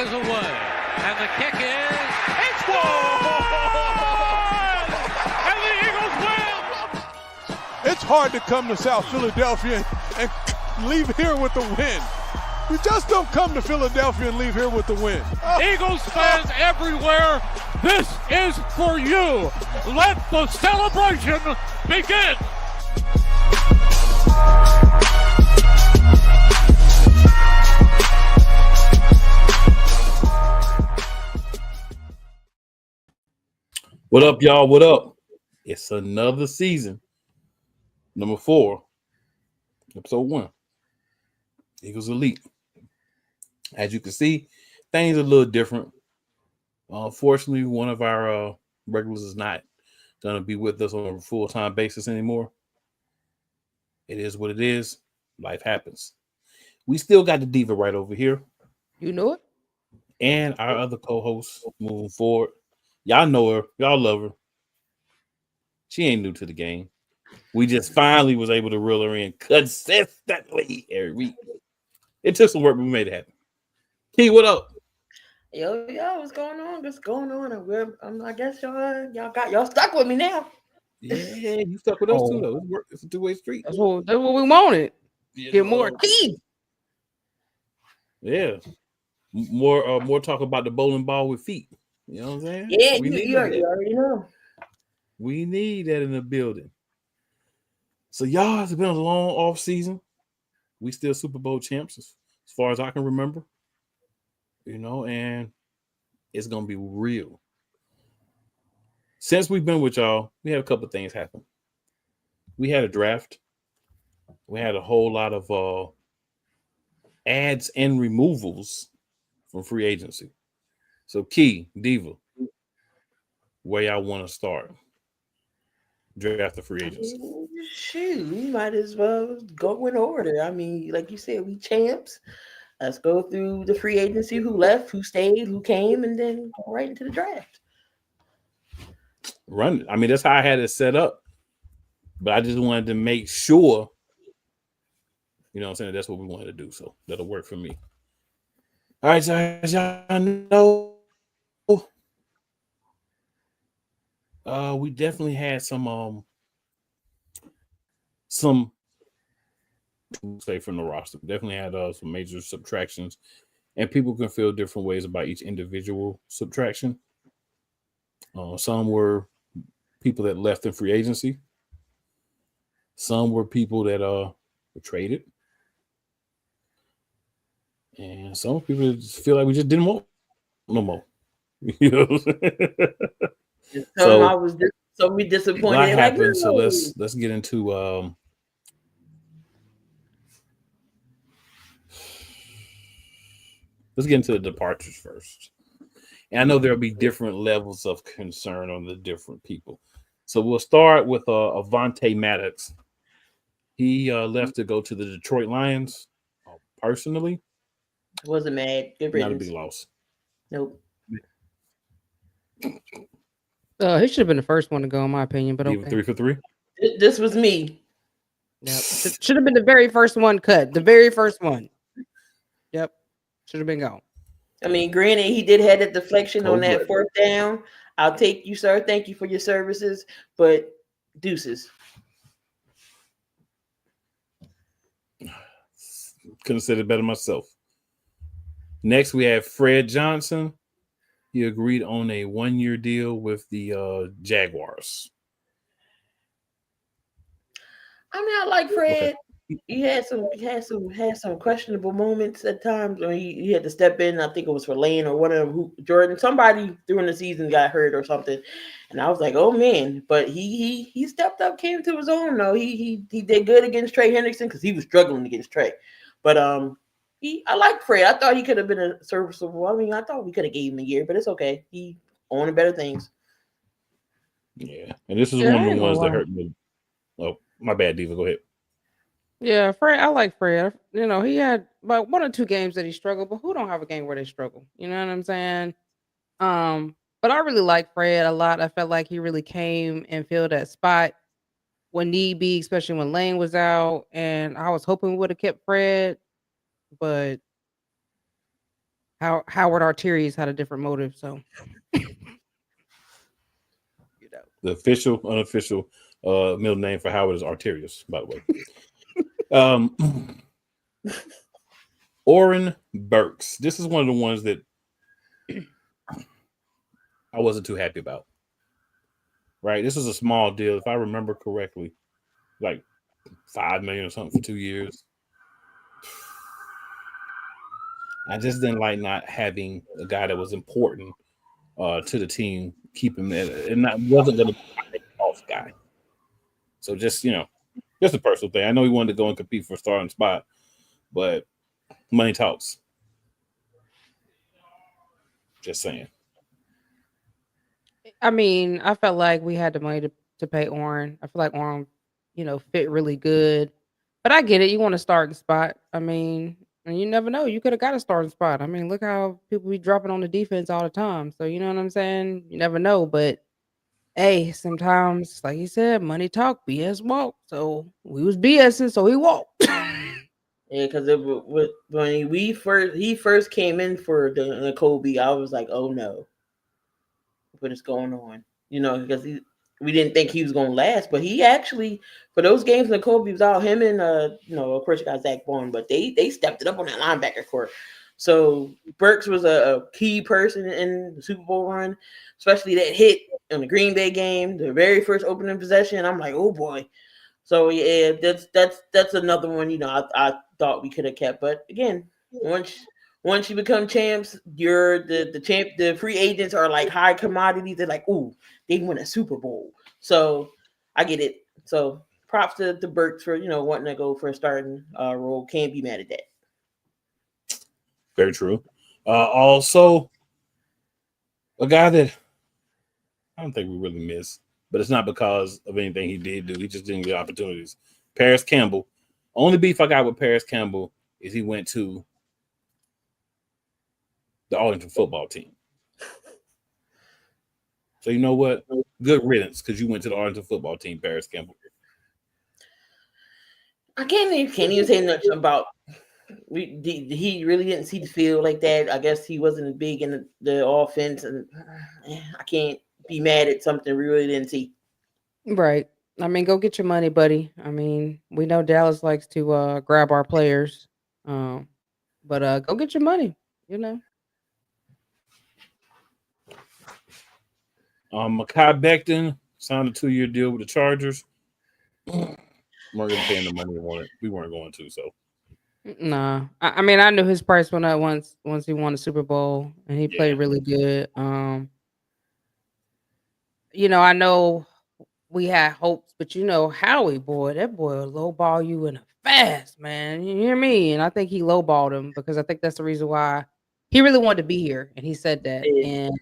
is away. And the kick is... It's good! And the Eagles win! It's hard to come to South Philadelphia and leave here with the win. You just don't come to Philadelphia and leave here with the win. Eagles fans everywhere, this is for you. Let the celebration begin. What up, y'all? What up? It's another season. Number 4, episode 1. Eagles Elite. As you can see, things are a little different. Unfortunately, one of our regulars is not going to be with us on a full-time basis anymore. It is what it is. Life happens. We still got the diva right over here. You know it? And our other co-host moving forward. Y'all know her. Y'all love her. She ain't new to the game. We just finally was able to reel her in consistently every week. It took some work, but we made it happen. Key, what up? Yo, what's going on? What's going on? I guess y'all stuck with me now. Yeah, you stuck with us too, though. It's a two-way street. That's what we wanted. Yeah, Get more keys. Yeah. More talk about the bowling ball with feet. You know what I'm saying? Yeah, you already know. We need that in the building. So y'all, it's been a long off season. We still Super Bowl champs as far as I can remember. You know, and it's gonna be real. Since we've been with y'all, we had a couple of things happen. We had a draft. We had a whole lot of ads and removals from free agency. So Key, Diva, where y'all want to start? Draft the free agency. Shoot, we might as well go in order. I mean, like you said, we champs. Let's go through the free agency, who left, who stayed, who came, and then go right into the draft. Run it. I mean, that's how I had it set up. But I just wanted to make sure, you know what I'm saying, that's what we wanted to do. So that'll work for me. All right, so as y'all know, we definitely had some say from the roster. Definitely had some major subtractions, and people can feel different ways about each individual subtraction. Some were people that left in free agency. Some were people that were traded, and some people just feel like we just didn't want no more. You know. So I was so disappointed. What happened? So let's get into the departures first. And I know there'll be different levels of concern on the different people. So we'll start with Avonte Maddox. He left to go to the Detroit Lions. Personally, wasn't mad. Good not a big loss. Nope. He should have been the first one to go, in my opinion. But okay. 3 for 3. This was me. Yep. Should have been the very first one cut. The very first one. Yep. Should have been gone. I mean, granted, he did have a deflection on that fourth down. I'll take you, sir. Thank you for your services. But deuces. Couldn't have said it better myself. Next, we have Fred Johnson. He agreed on a 1-year deal with the Jaguars. I mean, I like Fred. Okay. He had some questionable moments at times when he had to step in. I think it was for Lane or one of them. Jordan, somebody during the season got hurt or something, and I was like, oh man. But he stepped up, came to his own. Though he did good against Trey Hendrickson because he was struggling against Trey. But I like Fred. I thought he could have been a serviceable. I mean, I thought we could have gave him a year, but it's okay. He owned better things. Yeah, and this is one of the ones that hurt me. Oh, my bad, Diva. Go ahead. Yeah, Fred. I like Fred. You know, he had about 1 or 2 games that he struggled, but who don't have a game where they struggle? You know what I'm saying? But I really like Fred a lot. I felt like he really came and filled that spot when need be, especially when Lane was out. And I was hoping we would have kept Fred, but Howard Arterius had a different motive. So, The official, unofficial middle name for Howard is Arterius, by the way. Oren Burks. This is one of the ones that I wasn't too happy about. Right? This was a small deal, if I remember correctly, like $5 million or something for 2 years. I just didn't like not having a guy that was important to the team, keep him there, and I wasn't going to be an off guy. So just just a personal thing. I know he wanted to go and compete for a starting spot, but money talks. Just saying. I mean, I felt like we had the money to pay Oren. I feel like Oren, fit really good. But I get it. You want a starting spot. I mean, and you never know. You could have got a starting spot. I mean, look how people be dropping on the defense all the time. So you know what I'm saying? You never know. But hey, sometimes, like you said, money talk, BS walk. So we was BSing, so he walked. Yeah, because when he first came in for the Kobe, I was like, oh no, what is going on? Because we didn't think he was going to last, but he actually, for those games when Kobe was out, him and of course you got Zach Bourne, but they stepped it up on that linebacker court. So Burks was a key person in the Super Bowl run, especially that hit in the Green Bay game, the very first opening possession. I'm like, oh boy. So yeah, that's another one. I thought we could have kept, but again, once you become champs, you're the champ. The free agents are like high commodities. They're like, ooh, they win a Super Bowl. So I get it. So props to Burks for wanting to go for a starting role. Can't be mad at that. Very true. Also, a guy that I don't think we really miss, but it's not because of anything he did do. He just didn't get opportunities. Paris Campbell. Only beef I got with Paris Campbell is he went to the Arlington football team. So you know what? Good riddance, because you went to the Arlington football team, Paris Campbell. I can't even say much about. He really didn't see the field like that. I guess he wasn't big in the offense, and I can't be mad at something we really didn't see. Right. I mean, go get your money, buddy. I mean, we know Dallas likes to grab our players. But go get your money, Mekhi Becton signed a 2-year deal with the Chargers. We weren't going to pay him the money we wanted. We weren't going to, so. Nah. I mean, I knew his price went up once he won the Super Bowl and he played really good. I know we had hopes, but Howie, boy, that boy will lowball you in a fast, man. You hear me? And I think he lowballed him because I think that's the reason why he really wanted to be here. And he said that. And,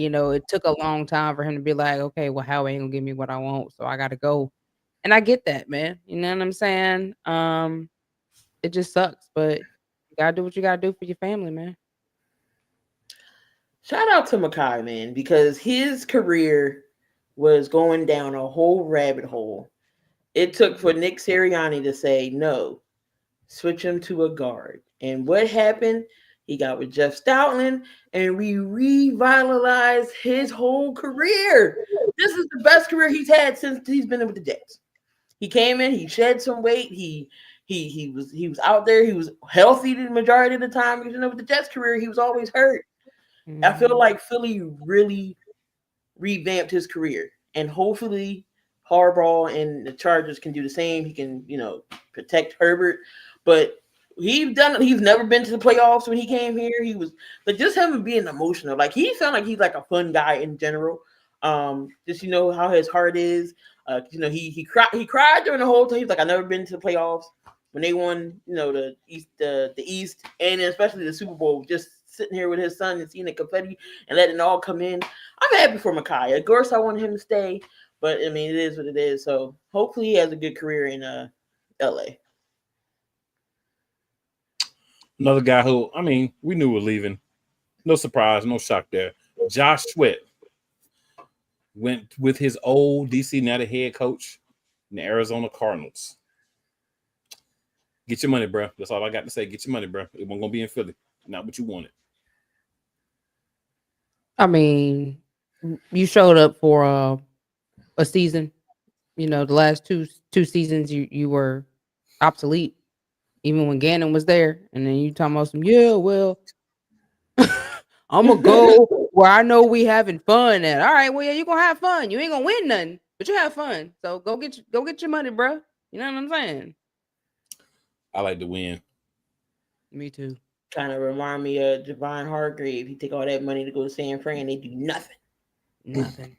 it took a long time for him to be like, okay, well, Howie ain't gonna give me what I want, so I gotta go. And I get that, man. You know what I'm saying? It just sucks, but you gotta do what you gotta do for your family, man. Shout out to Mekhi, man, because his career was going down a whole rabbit hole. It took for Nick Sirianni to say no, switch him to a guard. And what happened? He got with Jeff Stoutland, and we revitalized his whole career. This is the best career he's had since he's been in with the Jets. He came in, he shed some weight, he was out there, he was healthy the majority of the time. Because with the Jets career, he was always hurt. Mm-hmm. I feel like Philly really revamped his career, and hopefully Harbaugh and the Chargers can do the same. He can, protect Herbert, but he's never been to the playoffs when he came here. He was, but just him being emotional, like he sounds like he's like a fun guy in general. Just how his heart is. He cried during the whole time. He's like, I've never been to the playoffs when they won, the East, and especially the Super Bowl. Just sitting here with his son and seeing the confetti and letting it all come in. I'm happy for Mekhi. Of course, I want him to stay, but I mean, it is what it is. So hopefully, he has a good career in LA. Another guy who, I mean, we knew was leaving. No surprise, no shock there. Josh Sweat went with his old DC United head coach in the Arizona Cardinals. Get your money, bro. That's all I got to say. Get your money, bro. It wasn't going to be in Philly. Not what you wanted. I mean, you showed up for a season. You know, the last two seasons you were obsolete, even when Gannon was there. And then you talking about some, yeah, well, I'm gonna go where I know we having fun at. All right, well, yeah, you gonna have fun. You ain't gonna win nothing, but you have fun. So go get your money, bro. You know what I'm saying? I like to win. Me too. Kind of remind me of Javon Hargrave. He take all that money to go to San Fran, they do nothing. Nothing.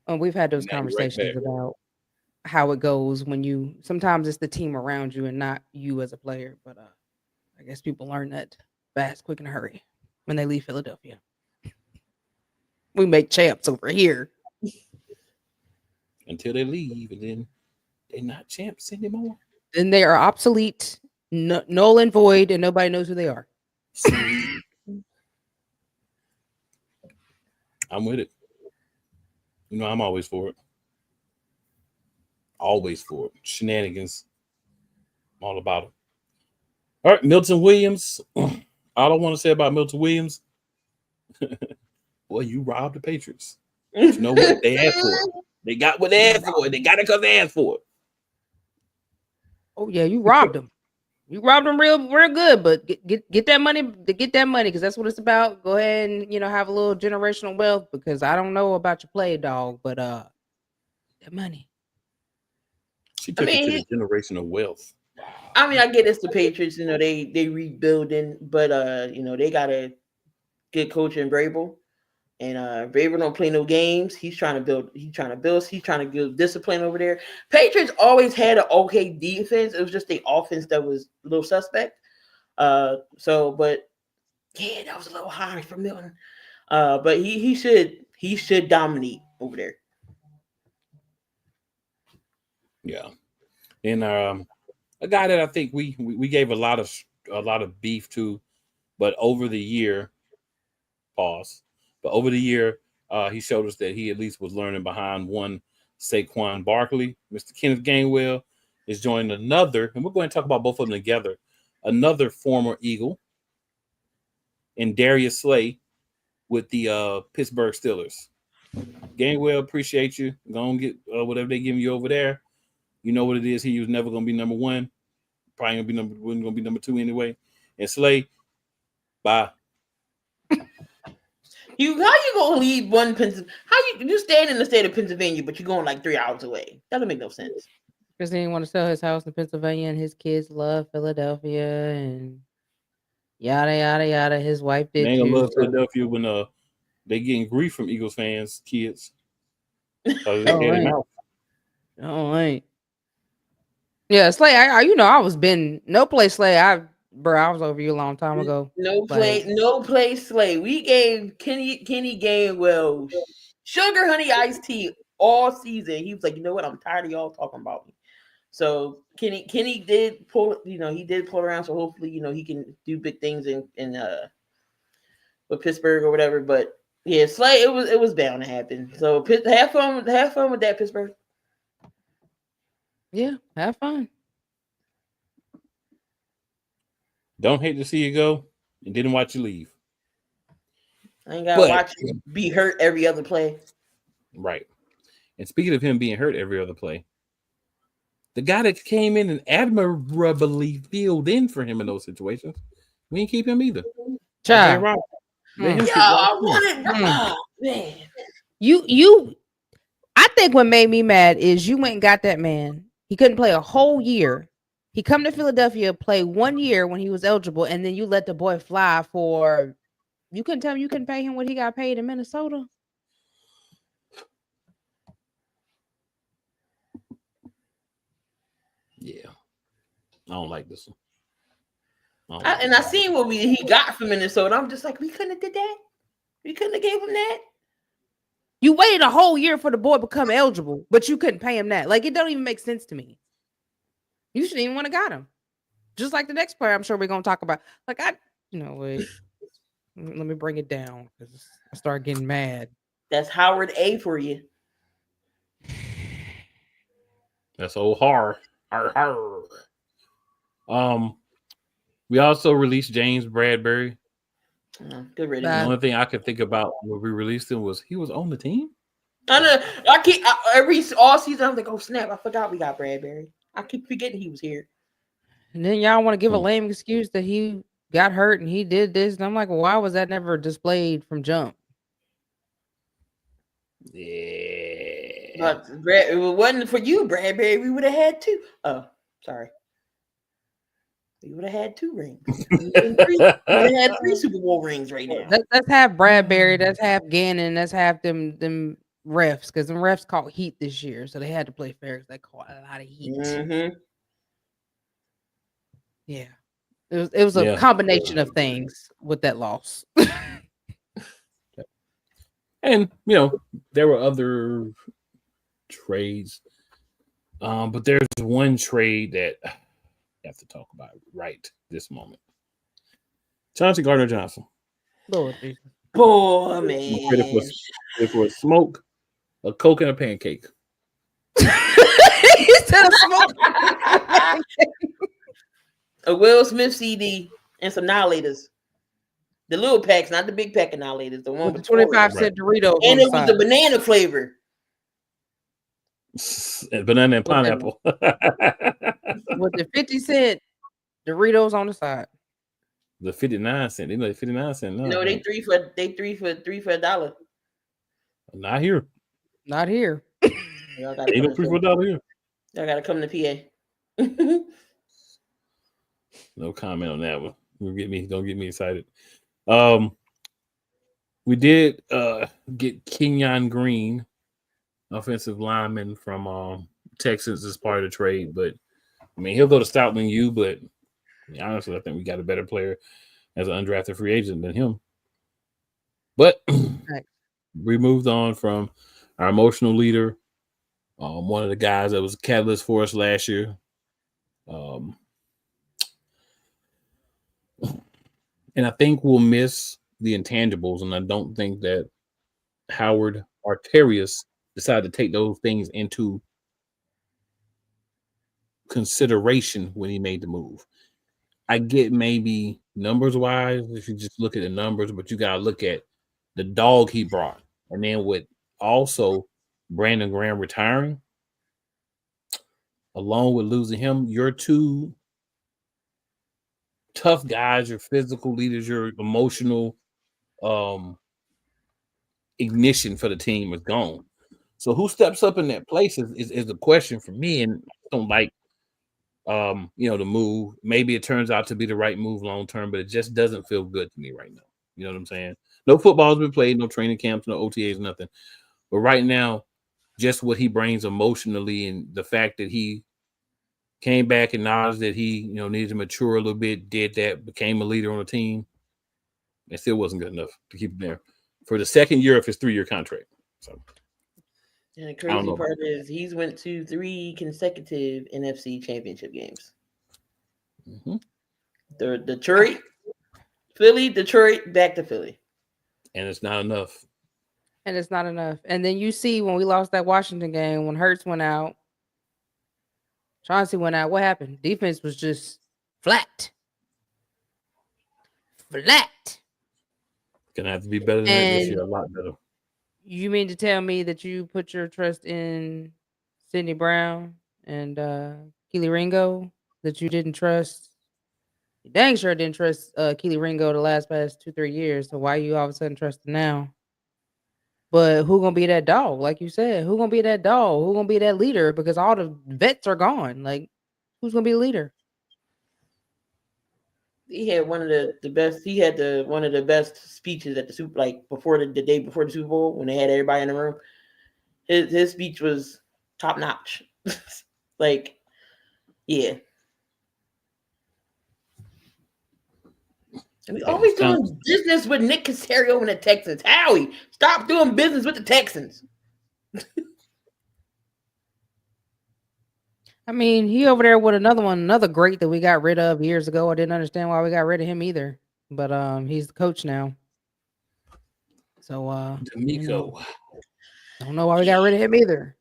We've had those Now you're right conversations back. about how it goes when you sometimes it's the team around you and not you as a player. But I guess people learn that fast, quick, and hurry when they leave Philadelphia. We make champs over here. Until they leave, and then they're not champs anymore. Then they are obsolete, null and void, and nobody knows who they are. I'm with it. You know, I'm always for it. Always for it. Shenanigans. All about it. All right, Milton Williams. All I want to say about Milton Williams, well, you robbed the Patriots. But you know what? They asked for it. They got what they asked for. They got it because they asked for it. Oh yeah, you robbed them. You robbed them real good. But get that money because that's what it's about. Go ahead and have a little generational wealth because I don't know about your play, dog, but that money. She took it to the generational wealth. I mean, I get it's the Patriots. You know, they rebuilding, but they got a good coach in Vrabel, and Vrabel don't play no games. He's trying to build. He's trying to give discipline over there. Patriots always had an okay defense. It was just the offense that was a little suspect. But yeah, that was a little high for Milton. But he should dominate over there. Yeah, and a guy that I think we gave a lot of beef to, but over the year, over the year, he showed us that he at least was learning behind one Saquon Barkley. Mr. Kenneth Gainwell is joining another, and we're going to talk about both of them together. Another former Eagle, and Darius Slay with the Pittsburgh Steelers. Gainwell, appreciate you. Go and get whatever they giving you over there. You know what it is. He was never going to be number one. Probably wasn't going to be number two anyway. And Slay, bye. How you gonna leave one Pennsylvania? You stand in the state of Pennsylvania, but you're going like 3 hours away? That don't make no sense. Because he didn't want to sell his house in Pennsylvania, and his kids love Philadelphia, and yada yada yada. His wife did They ain't gonna too. love Philadelphia when they getting grief from Eagles fans, kids. So they get him out. Oh, ain't. Yeah, Slay. I was been no play Slay. I was over you a long time ago. No play Slay. We gave Kenny Gainwell sugar honey iced tea all season. He was like, you know what? I'm tired of y'all talking about me. So Kenny did pull. He did pull around. So hopefully, he can do big things in with Pittsburgh or whatever. But yeah, Slay. It was bound to happen. So have fun with that, Pittsburgh. Yeah, have fun. Don't hate to see you go, and didn't watch you leave. I ain't gotta watch you be hurt every other play. Right. And speaking of him being hurt every other play, the guy that came in and admirably filled in for him in those situations, we didn't keep him either. Child. I want it. Man. You I think what made me mad is you went and got that man. He couldn't play a whole year. He come to Philadelphia, play 1 year when he was eligible, and then you let the boy fly for. You couldn't tell me you couldn't pay him what he got paid in Minnesota. Yeah, I don't like this one. I seen what he got from Minnesota. I'm just like, we couldn't have did that. We couldn't have gave him that. You waited a whole year for the boy to become eligible, but you couldn't pay him that. Like, it don't even make sense to me. You shouldn't even want to got him. Just like the next player I'm sure we're going to talk about. Like, wait. Let me bring it down because I start getting mad. That's Howard A for you. That's old har. We also released James Bradbury Good The riddance. only thing I could think about when we released him was he was on the team. I know. All season I'm like, oh snap! I forgot we got Bradbury. I keep forgetting he was here. And then y'all want to give a lame excuse that he got hurt and he did this, and I'm like, well, why was that never displayed from jump? Yeah. But if it wasn't for you, Bradbury, we would have had two. Oh, sorry. We would have had 2 rings. We would have had 3 Super Bowl rings right now. Let's have Bradbury. Let's have Gannon. Let's have them refs, because them refs caught heat this year, so they had to play fair because they caught a lot of heat. Mm-hmm. Yeah, it was a combination of things with that loss. And there were other trades, but there's one trade that I have to talk about right this moment. Chauncey Gardner-Johnson. Lord Jesus. Boy, man. For a smoke, a Coke, and a pancake. He said a smoke. A Will Smith CD and some Annihilators. The little packs, not the big pack Annihilators. The one with 25-cent Doritos. And it was the banana flavor. Banana and pineapple. With the 50-cent Doritos on the side. The 59-cent. They know 59-cent. No, they three for $1. Not here. Not here. Ain't no $3 for $1 here. Y'all gotta come to PA. No comment on that one. Don't get me excited. We did get Kenyon Green, offensive lineman from Texas, as part of the trade, but I mean he'll go to Stoutland U, but honestly, I think we got a better player as an undrafted free agent than him. But we moved on from our emotional leader, one of the guys that was a catalyst for us last year. And I think we'll miss the intangibles, and I don't think that Howard Arterius decided to take those things into consideration when he made the move. I get maybe numbers-wise if you just look at the numbers, but you got to look at the dog he brought. And then with also Brandon Graham retiring, along with losing him, your 2 tough guys, your physical leaders, your emotional ignition for the team is gone. So who steps up in that place is the question for me. And I don't like the move. Maybe it turns out to be the right move long term, but it just doesn't feel good to me right now. You know what I'm saying? No football's been played, no training camps, no OTAs, nothing. But right now, just what he brings emotionally and the fact that he came back, acknowledged that he needed to mature a little bit, did that, became a leader on the team. It still wasn't good enough to keep him there for the second year of his 3-year contract. So, and the crazy part is he's went to 3 consecutive NFC Championship games. Mm-hmm. The Detroit, back to Philly, and it's not enough. And then you see when we lost that Washington game, when Hurts went out, Chauncey went out. What happened? Defense was just flat. Gonna have to be better than that this year. A lot better. You mean to tell me that you put your trust in Sidney Brown and Keely Ringo, that you didn't trust? You dang sure didn't trust Keely Ringo the past 2-3 years. So why you all of a sudden trust him now? But who gonna be that dog? Like you said, who gonna be that dog? Who gonna be that leader? Because all the vets are gone. Like, who's gonna be the leader? He had one of the best. He had one of the best speeches at the Super, like before the day before the Super Bowl when they had everybody in the room. His speech was top notch. Like, yeah. And we always doing business with Nick Caserio and the Texans. Howie, stop doing business with the Texans. I mean, he over there with another great that we got rid of years ago. I didn't understand why we got rid of him either. But he's the coach now. So D'Amico. Don't know why we got rid of him either.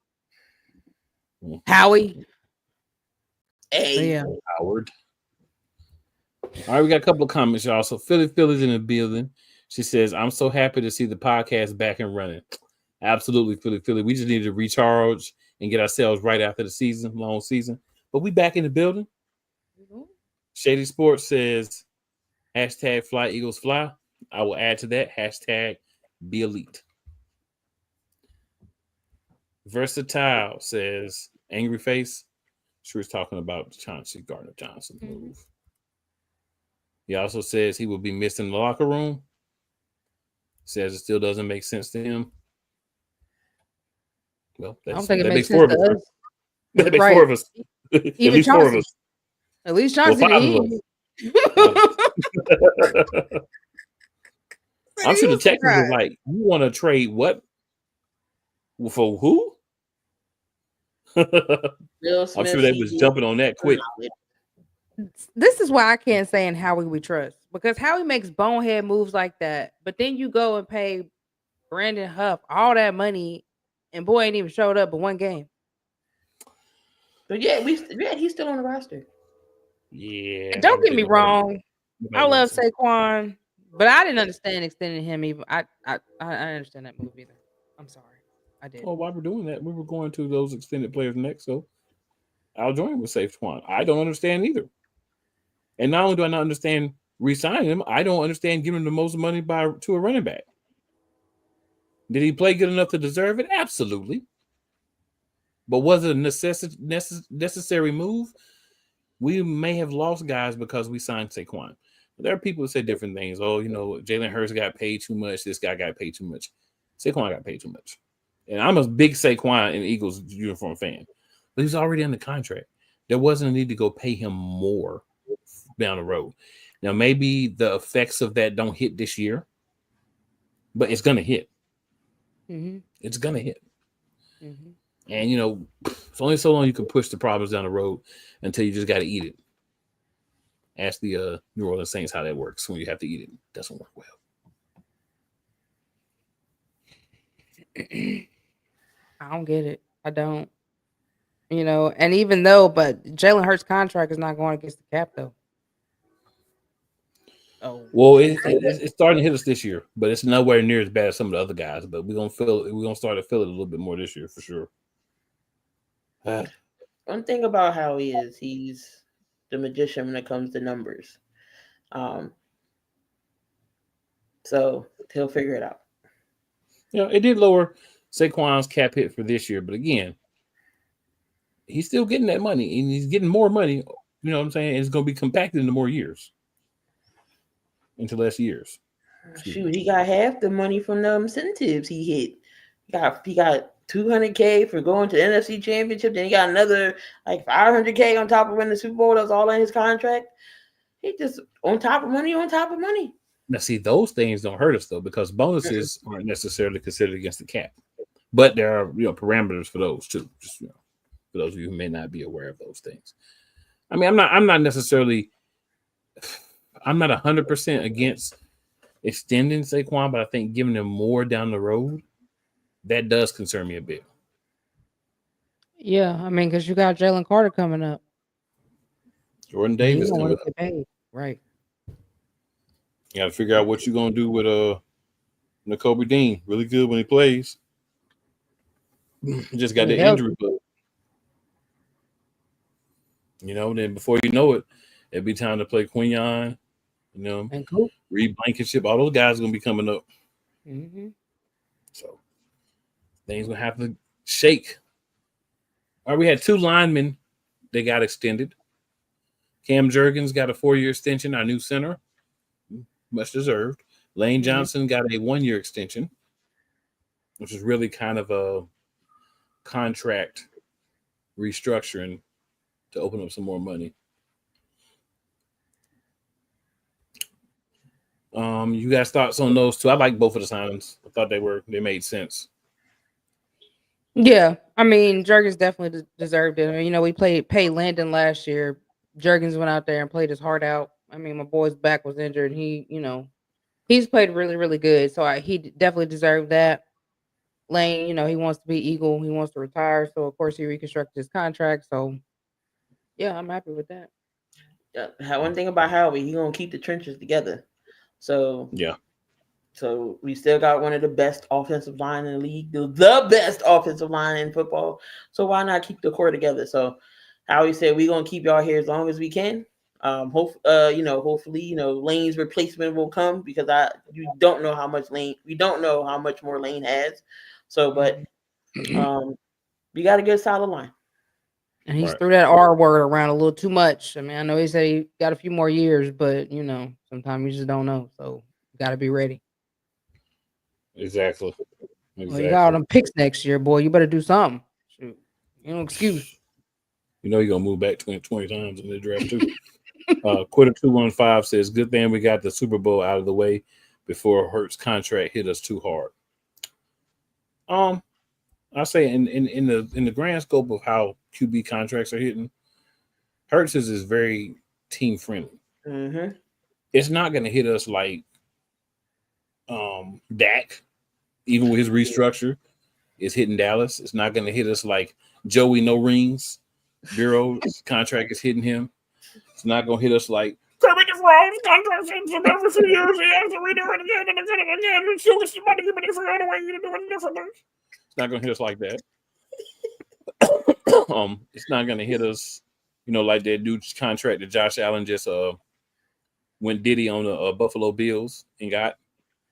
Howie. Hey, Howard. All right, we got a couple of comments, y'all. So Philly's in the building. She says, "I'm so happy to see the podcast back and running." Absolutely, Philly. We just need to recharge and get ourselves right after the long season. But we back in the building. Shady Sports says, hashtag Fly Eagles Fly. I will add to that, hashtag Be Elite. Versatile says, Angry Face. She was talking about the Chauncey Gardner-Johnson move. He also says he will be missed in the locker room. Says it still doesn't make sense to him. Well, I don't think it that makes makes sense 4 of to us. us. That makes Right. 4 of us. At Even least 4 of Chauncey. us. At least Chauncey Well, 5 of did. us. I'm sure the Texans was like, "You want to trade what for who?" I'm sure they was jumping on that quick. This is why I can't say in Howie we trust, because Howie makes bonehead moves like that, but then you go and pay Brandon Huff all that money, and boy ain't even showed up but one game. But yeah, he's still on the roster. Yeah. Don't get me wrong. I love Saquon, but I didn't understand extending him even. I understand that move either. I'm sorry. I did. Well, while we're doing that, we were going to those extended players next, so I'll join with Saquon. I don't understand either. And not only do I not understand re-signing him, I don't understand giving him the most money to a running back. Did he play good enough to deserve it? Absolutely. But was it a necessary move? We may have lost guys because we signed Saquon. But there are people who say different things. Oh, Jalen Hurts got paid too much. This guy got paid too much. Saquon got paid too much. And I'm a big Saquon and Eagles uniform fan. But he's already under contract. There wasn't a need to go pay him more down the road. Now, maybe the effects of that don't hit this year, but it's going to hit. Mm-hmm. It's going to hit. Mm-hmm. And, it's only so long you can push the problems down the road until you just got to eat it. Ask the New Orleans Saints how that works when you have to eat it. It doesn't work well. I don't get it. I don't. And even though, but Jalen Hurts' contract is not going against the cap, though. Oh, well, it's starting to hit us this year, but it's nowhere near as bad as some of the other guys. But we're gonna start to feel it a little bit more this year for sure. One thing about how he's the magician when it comes to numbers. So he'll figure it out. It did lower Saquon's cap hit for this year, but again, he's still getting that money, and he's getting more money. You know what I'm saying? And it's going to be compacted into more years, into less years. Shoot, he got half the money from the incentives he hit. He got $200K for going to the NFC Championship. Then he got another like $500K on top of winning the Super Bowl. That's all in his contract. He just on top of money. Now, see, those things don't hurt us though, because bonuses aren't necessarily considered against the cap, but there are parameters for those too. Just for those of you who may not be aware of those things. I mean, I'm not necessarily. I'm not 100% against extending Saquon, but I think giving him more down the road, that does concern me a bit. Yeah, I mean, because you got Jalen Carter coming up. Jordan Davis coming up. Right. You got to figure out what you're going to do with Nakobe Dean. Really good when he plays. He just got the injury bug. Then before you know it, it'll be time to play Quinyon, and Coop. Reed Blankenship. All those guys are going to be coming up. Mm-hmm. So things going to have to shake. All right, we had 2 linemen that got extended. Cam Jurgens got a 4-year extension, our new center. Much deserved. Lane Johnson got a 1-year extension, which is really kind of a contract restructuring to open up some more money. You guys' thoughts on those 2? I like both of the signings. I thought they made sense. Yeah, I mean, Jurgens definitely deserved it. We paid Landon last year. Jurgens went out there and played his heart out. I mean, my boy's back was injured. He's played really, really good. So he definitely deserved that. Lane, he wants to be Eagle. He wants to retire. So, of course, he reconstructed his contract. So, yeah, I'm happy with that. one thing about Howie, he gonna keep the trenches together. So Yeah. So we still got one of the best offensive line in the league, the best offensive line in football. So why not keep the core together? So Howie said we're gonna keep y'all here as long as we can. Hopefully, Lane's replacement will come because we don't know how much more Lane has. So, but we got a good solid line. And he's threw that R word around a little too much. I mean, I know he said he got a few more years, but sometimes you just don't know. So you got to be ready. Exactly. Well, you got all them picks next year, boy. You better do something. Shoot. Excuse. You're gonna move back 20 times in the draft too. Quitter 215 says, "Good thing we got the Super Bowl out of the way before Hurts' contract hit us too hard." I say in the grand scope of how QB contracts are hitting, Hurts is very team friendly. Mm-hmm. It's not going to hit us like Dak, even with his restructure, is hitting Dallas. It's not going to hit us like Joey No Rings Bureau's contract is hitting him. It's not going to hit us like Kermit the Frog's contract hits him every few years. He has to redo it again and again and again. And still get some money, but different other way to do it differently. It's not going to hit us like that. It's not going to hit us, like that dude's contract that Josh Allen just went Diddy on the Buffalo Bills and got.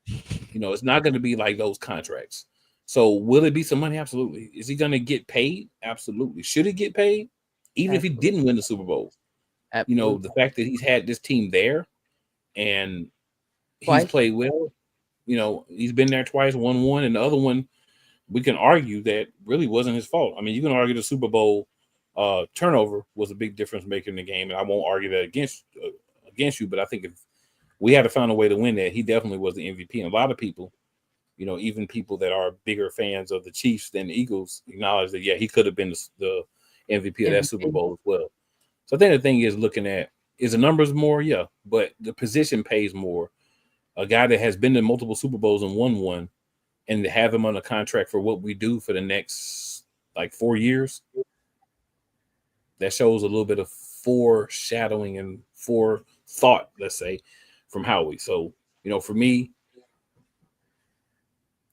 It's not going to be like those contracts. So will it be some money? Absolutely. Is he going to get paid? Absolutely. Should he get paid? Even if he didn't win the Super Bowl. The fact that he's had this team there and he's played well, he's been there twice, won one, and the other one, we can argue that really wasn't his fault. I mean, you can argue the Super Bowl turnover was a big difference maker in the game, and I won't argue that against you, but I think if we had to find a way to win that, he definitely was the MVP. And a lot of people, even people that are bigger fans of the Chiefs than the Eagles, acknowledge that, yeah, he could have been the MVP of that Super Bowl as well. So I think the thing is looking at, is the numbers more? Yeah, but the position pays more. A guy that has been to multiple Super Bowls and won one, and to have him on a contract for what we do for the next 4 years, that shows a little bit of foreshadowing and forethought, let's say, from Howie. So, for me,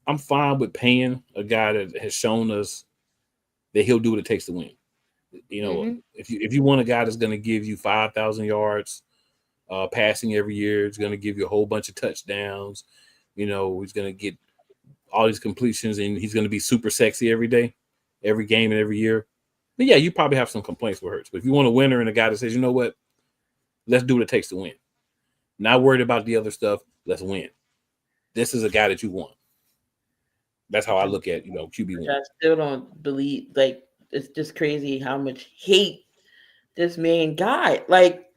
I'm fine with paying a guy that has shown us that he'll do what it takes to win. If you want a guy that's going to give you 5,000 yards passing every year, it's going to give you a whole bunch of touchdowns. He's going to get all these completions, and he's going to be super sexy every day, every game, and every year. But yeah, you probably have some complaints with Hurts. But if you want a winner and a guy that says, you know what, let's do what it takes to win. Not worried about the other stuff. Let's win. This is a guy that you want. That's how I look at, QB1. I still don't believe, it's just crazy how much hate this man got.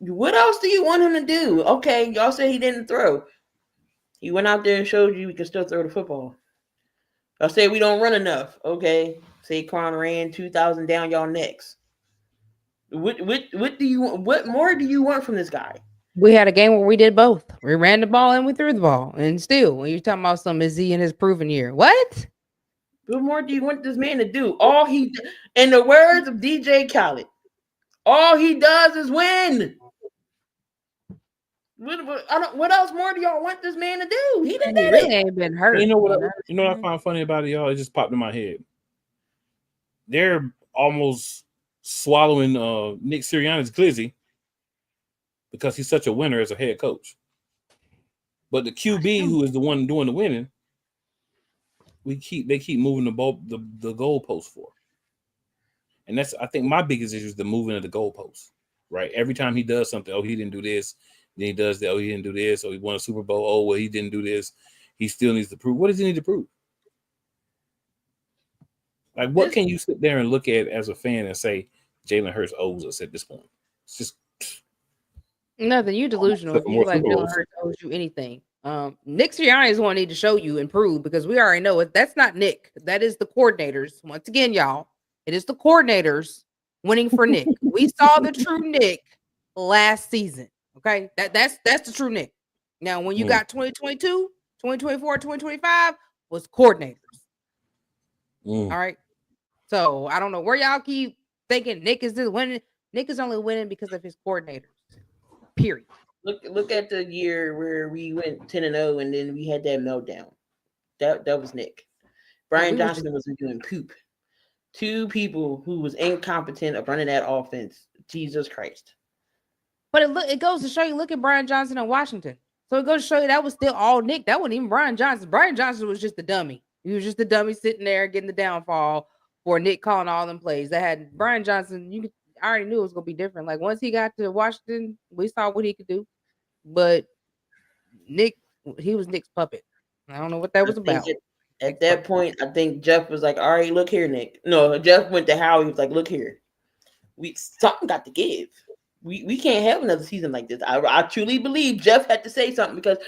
What else do you want him to do? Okay, y'all say he didn't throw. He went out there and showed you he can still throw the football. Y'all say we don't run enough. Okay, Saquon ran 2,000 down y'all necks. What more do you want from this guy? We had a game where we did both. We ran the ball and we threw the ball. And still, when you're talking about is he in his proven year? What? What more do you want this man to do? In the words of DJ Khaled, all he does is win. What else more do y'all want this man to do? He didn't really ain't been hurt. You know what I find funny about it, y'all? It just popped in my head. They're almost swallowing Nick Sirianni's glizzy because he's such a winner as a head coach. But the QB, who is the one doing the winning, they keep moving the goalpost for. And that's, I think, my biggest issue is the moving of the goalpost. Right? Every time he does something, he didn't do this. Then he does that. He didn't do this. He won a Super Bowl. He didn't do this. He still needs to prove. What does he need to prove? What can you sit there and look at as a fan and say Jalen Hurts owes us at this point? It's just nothing. You delusional. You like Jalen Hurts owes you anything. Nick Sirianni is going to need to show you and prove, because we already know it. That's not Nick. That is the coordinators. Once again, y'all, it is the coordinators winning for Nick. We saw the true Nick last season. Okay, that's the true Nick. Now, when you got 2022, 2024, 2025 was coordinators. All right. So I don't know where y'all keep thinking Nick is this winning. Nick is only winning because of his coordinators. Period. Look at the year where we went 10-0 and then we had that meltdown. That was Nick. Brian Johnson wasn't doing poop. Two people who was incompetent of running that offense. Jesus Christ. But it goes to show you, look at Brian Johnson in Washington. So it goes to show you that was still all Nick. That wasn't even Brian Johnson. Brian Johnson was just a dummy. He was just a dummy sitting there getting the downfall for Nick calling all them plays. That had Brian Johnson, I already knew it was going to be different. Like once he got to Washington, we saw what he could do. But Nick, he was Nick's puppet. I don't know what that was about. At that point, I think Jeff was like, all right, look here, Nick. No, Jeff went to Howie. He was like, look here. Something got to give. We can't have another season like this. I truly believe Jeff had to say something because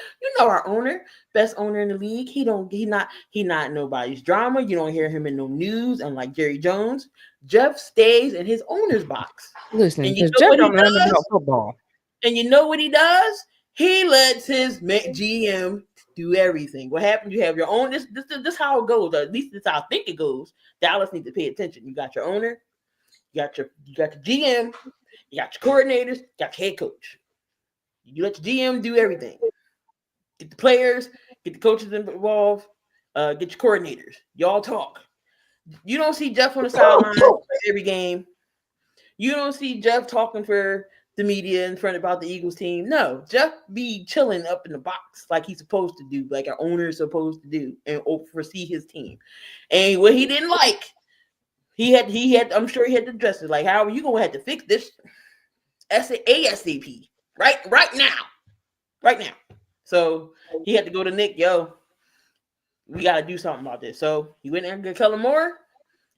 our owner, best owner in the league. He not nobody's drama. You don't hear him in no news. Unlike Jerry Jones, Jeff stays in his owner's box. Listen, because Jeff don't know nothing about football. And you know what he does? He lets his GM do everything. What happened? You have your own. This how it goes. Or at least this how I think it goes. Dallas needs to pay attention. You got your owner. You got your GM. You got your coordinators, you got your head coach. You let your GM do everything. Get the players, get the coaches involved, get your coordinators. Y'all talk. You don't see Jeff on the sideline every game. You don't see Jeff talking for the media in front about the Eagles team. No, Jeff be chilling up in the box like he's supposed to do, like an owner is supposed to do, and oversee his team. And what he didn't like, he had. I'm sure he had to address it. Like, how are you gonna have to fix this ASAP right now? So he had to go to Nick. Yo, we got to do something about this. So he went there and got Kellen Moore.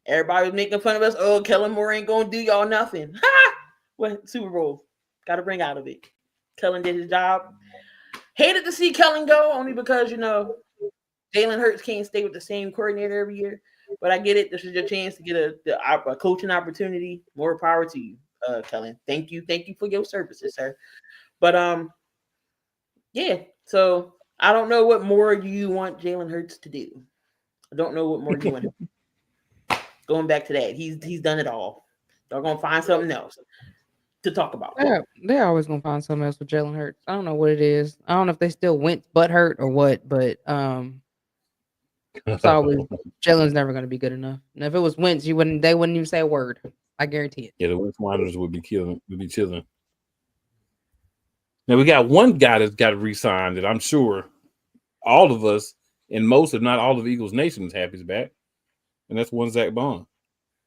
Everybody was making fun of us. Oh, Kellen Moore ain't gonna do y'all nothing. Ha! What Super Bowl? Got to bring out of it. Kellen did his job. Hated to see Kellen go only because Jalen Hurts can't stay with the same coordinator every year. But I get it. This is your chance to get a coaching opportunity. More power to you, Kellen. Thank you for your services, sir. But yeah. So I don't know what more you want Jalen Hurts to do. I don't know what more you want. Going back to that, he's done it all. They're gonna find something else to talk about. Yeah, they're always gonna find something else with Jalen Hurts. I don't know what it is. I don't know if they still went butt hurt or what, but it's always Jalen's never gonna be good enough. And if it was Wentz, they wouldn't even say a word. I guarantee it. Yeah, the Wentz monitors would be chilling. Now we got one guy that's got to re-sign that I'm sure all of us and most, if not all of Eagles Nation is happy is back, and that's one Zach Bond.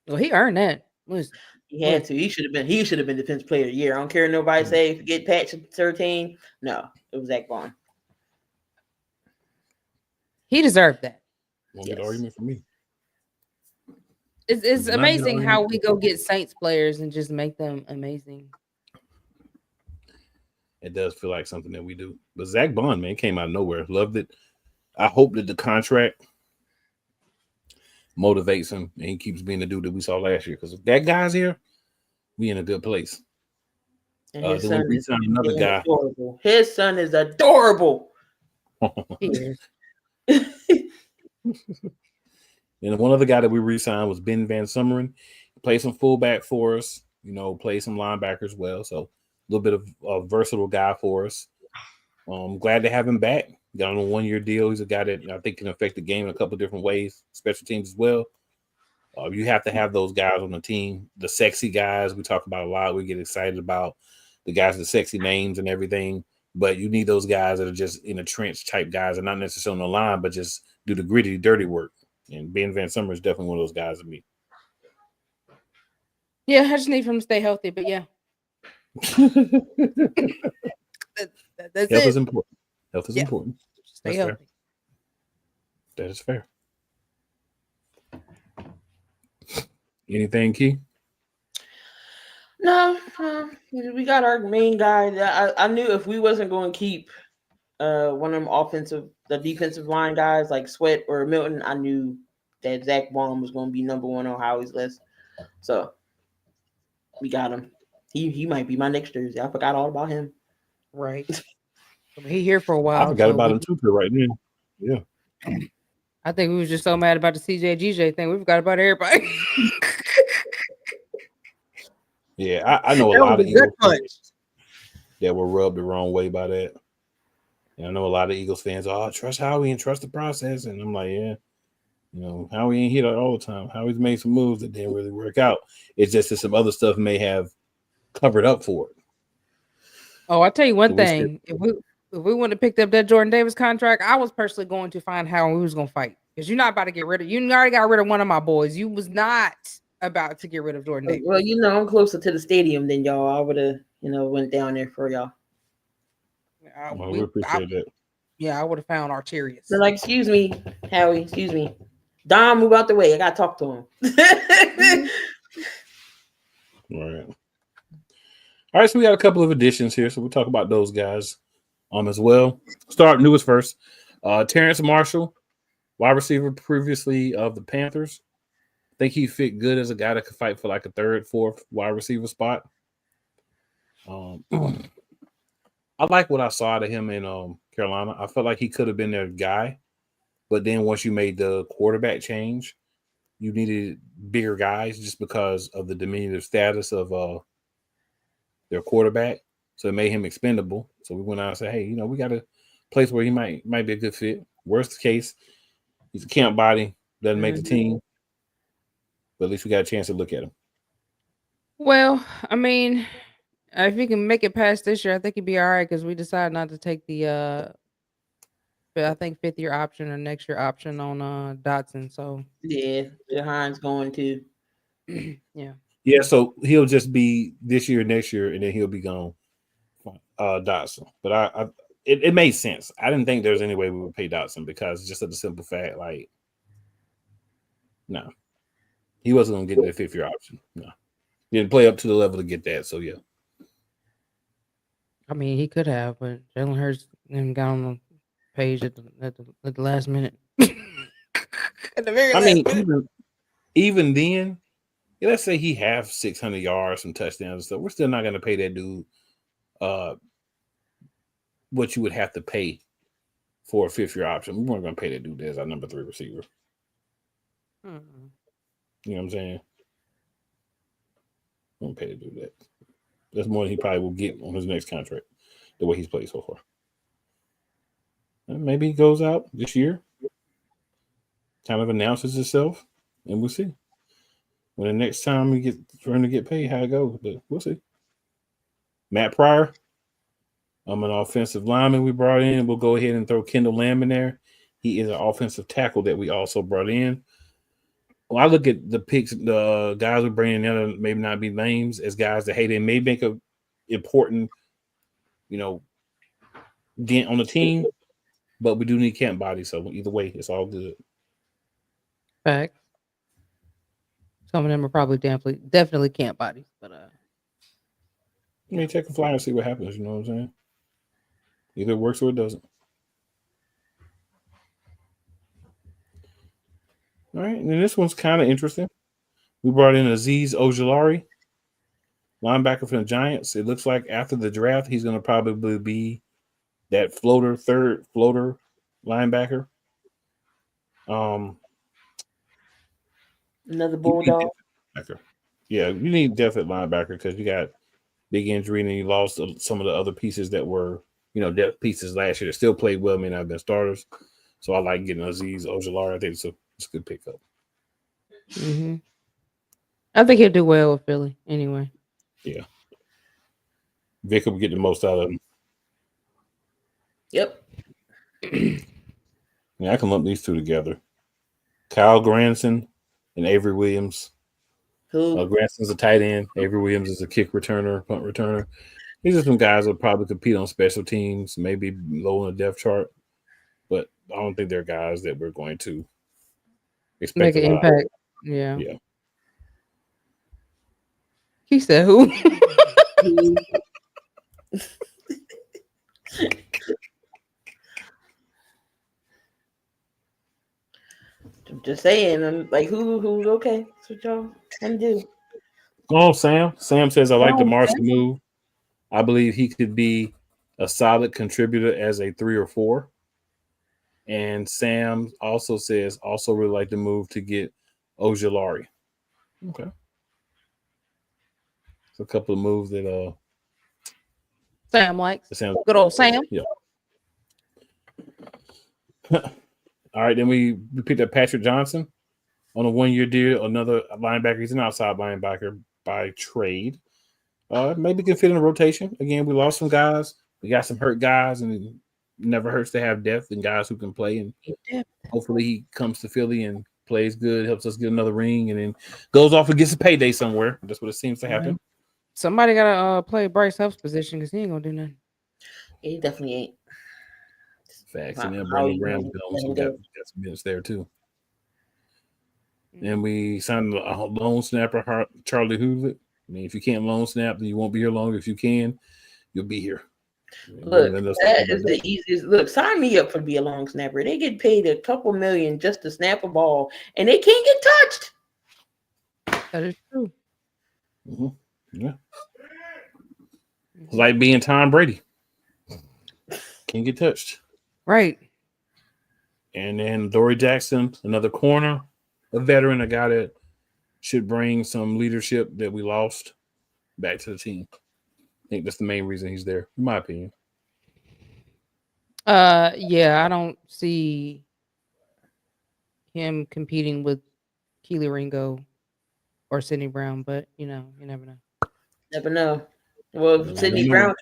Well, he earned that. Listen. He had to. He should have been Defensive Player of the Year. I don't care nobody say forget Pat 13. No, it was Zach Bond. He deserved that. Won't get an argument for me. It's amazing how we go get Saints players and just make them amazing. It does feel like something that we do. But Zach Bond, man, came out of nowhere. Loved it. I hope that the contract motivates him and he keeps being the dude that we saw last year. Because if that guy's here, we in a good place. And his then we signed another guy. Adorable. His son is adorable. He is. And one other guy that we re-signed was Ben Van Summeren. He played some fullback for us, played some linebacker as well. So a little bit of a versatile guy for us. Glad to have him back. Got on a 1-year deal. He's a guy that I think can affect the game in a couple of different ways, special teams as well. You have to have those guys on the team, the sexy guys we talk about a lot. We get excited about the guys with sexy names and everything, but you need those guys that are just in a trench type guys and not necessarily on the line, but just do the gritty, dirty work. And Ben Van Summer is definitely one of those guys to me. Yeah, I just need him to stay healthy, but yeah. That's Health it. is important. Health is important. Stay That's healthy. fair. That is fair. Anything, Key? No, we got our main guy. I knew if we wasn't going to keep one of them the defensive line guys like Sweat or Milton, I knew that Zach Bond was going to be number one on Howie's list. So we got him. He might be my next jersey. I forgot all about him. Right. He here for a while. I forgot about him too right now. Yeah. I think we was just so mad about the CJ GJ thing. We forgot about everybody. Yeah, I know a lot of Eagles fans. that were rubbed the wrong way by that. And I know a lot of Eagles fans, trust Howie and trust the process. And I'm like, yeah, Howie ain't hit all the time. Howie's made some moves that didn't really work out. It's just that some other stuff may have covered up for it. Oh, I'll tell you one thing. If we wouldn't have picked up that Jordan Davis contract, I was personally going to find how we was going to fight. Because you're not about to get rid of, you already got rid of one of my boys. You was not about to get rid of Jordan Davis. Well, I'm closer to the stadium than y'all. I would have, went down there for y'all. We appreciate that. Yeah, I would have found Arterius. They're like, excuse me, Howie, excuse me. Dom, move out the way. I got to talk to him. Right. All right, so we got a couple of additions here, so we'll talk about those guys as well. Start newest first. Terrence Marshall, wide receiver previously of the Panthers. I think he fit good as a guy that could fight for like a third, fourth wide receiver spot. I like what I saw out of him in Carolina. I felt like he could have been their guy, but then once you made the quarterback change, you needed bigger guys just because of the diminutive status of their quarterback. So it made him expendable. So we went out and said, hey, we got a place where he might be a good fit. Worst case, he's a camp body, doesn't make the team, but at least we got a chance to look at him. Well, I mean, if he can make it past this year, I think he'd be all right because we decided not to take the I think 5th year option or next year option on Dotson. So yeah, Hines going to. Yeah. Yeah, so he'll just be this year, next year, and then he'll be gone. Dotson. But it made sense. I didn't think there was any way we would pay Dotson because just of the simple fact, like, no. He wasn't going to get that 5th year option. No. He didn't play up to the level to get that, so yeah. I mean, he could have, but Jalen Hurts got on the page at the last minute. At the very last minute. Even then, let's say he have 600 yards, some touchdowns and stuff. We're still not going to pay that dude what you would have to pay for a 5th year option. We weren't going to pay that dude as our number 3 receiver. Mm-hmm. You know what I'm saying? We won't pay to do that. That's more than he probably will get on his next contract, the way he's played so far. And maybe he goes out this year, kind of announces himself, and we'll see. When the next time we get for him to get paid, how it goes, but we'll see. Matt Pryor, an offensive lineman we brought in. We'll go ahead and throw Kendall Lamb in there. He is an offensive tackle that we also brought in. Well, I look at the picks, the guys we're bringing in, maybe not be names as guys that, hey, they may make a important, dent on the team, but we do need camp bodies. So either way, it's all good. Fact. Some of them are probably definitely camp bodies, but take a flyer and see what happens. You know what I'm saying? Either it works or it doesn't. All right, and then this one's kind of interesting. We brought in Azeez Ojulari, linebacker from the Giants. It looks like after the draft, he's going to probably be that third floater linebacker. Another bulldog. Yeah, you need definite linebacker because you got big injury and you lost some of the other pieces that were, depth pieces last year that still played well, may not have been starters. So I like getting Azeez Ojulari. I think it's a good pickup. Mm-hmm. I think he'll do well with Philly anyway. Yeah. Vic will get the most out of him. Yep. I can lump these two together. Kyle Granson and Avery Williams. Granson's a tight end. Avery Williams is a kick returner, punt returner. These are some guys that probably compete on special teams, maybe low on the depth chart, but I don't think they're guys that we're going to expect make an impact. Yeah. He said who? I'm just saying, I'm like, who's okay? That's what y'all want to do. Oh, Sam. Sam says, I like the Marshall move. I believe he could be a solid contributor as a 3 or 4. And Sam also says, also really like the move to get Ojulari. Okay. So a couple of moves that Sam likes. Sam. Good old Sam. Yeah. All right, then we picked up Patrick Johnson on a 1-year deal. Another linebacker. He's an outside linebacker by trade. Maybe can fit in a rotation. Again, we lost some guys. We got some hurt guys, and it never hurts to have depth and guys who can play. And hopefully he comes to Philly and plays good, helps us get another ring, and then goes off and gets a payday somewhere. That's what it seems to happen. Somebody gotta play Bryce Huff's position because he ain't gonna do nothing. He definitely ain't. Facts. And then Brandon Graham got some minutes there too. And we signed a lone snapper, Charlie Hewlett. I mean, if you can't lone snap, then you won't be here long. If you can, you'll be here. Look, that is the easiest. Look, sign me up for be a long snapper. They get paid a couple million just to snap a ball, and they can't get touched. That is true. Mm-hmm. Yeah. It's like being Tom Brady. Can't get touched. Right. And then Dory Jackson, another corner, a veteran, a guy that should bring some leadership that we lost back to the team. I think that's the main reason he's there, in my opinion. Yeah, I don't see him competing with Keely Ringo or Sidney Brown, but you never know. Never know. Well, if Sidney Brown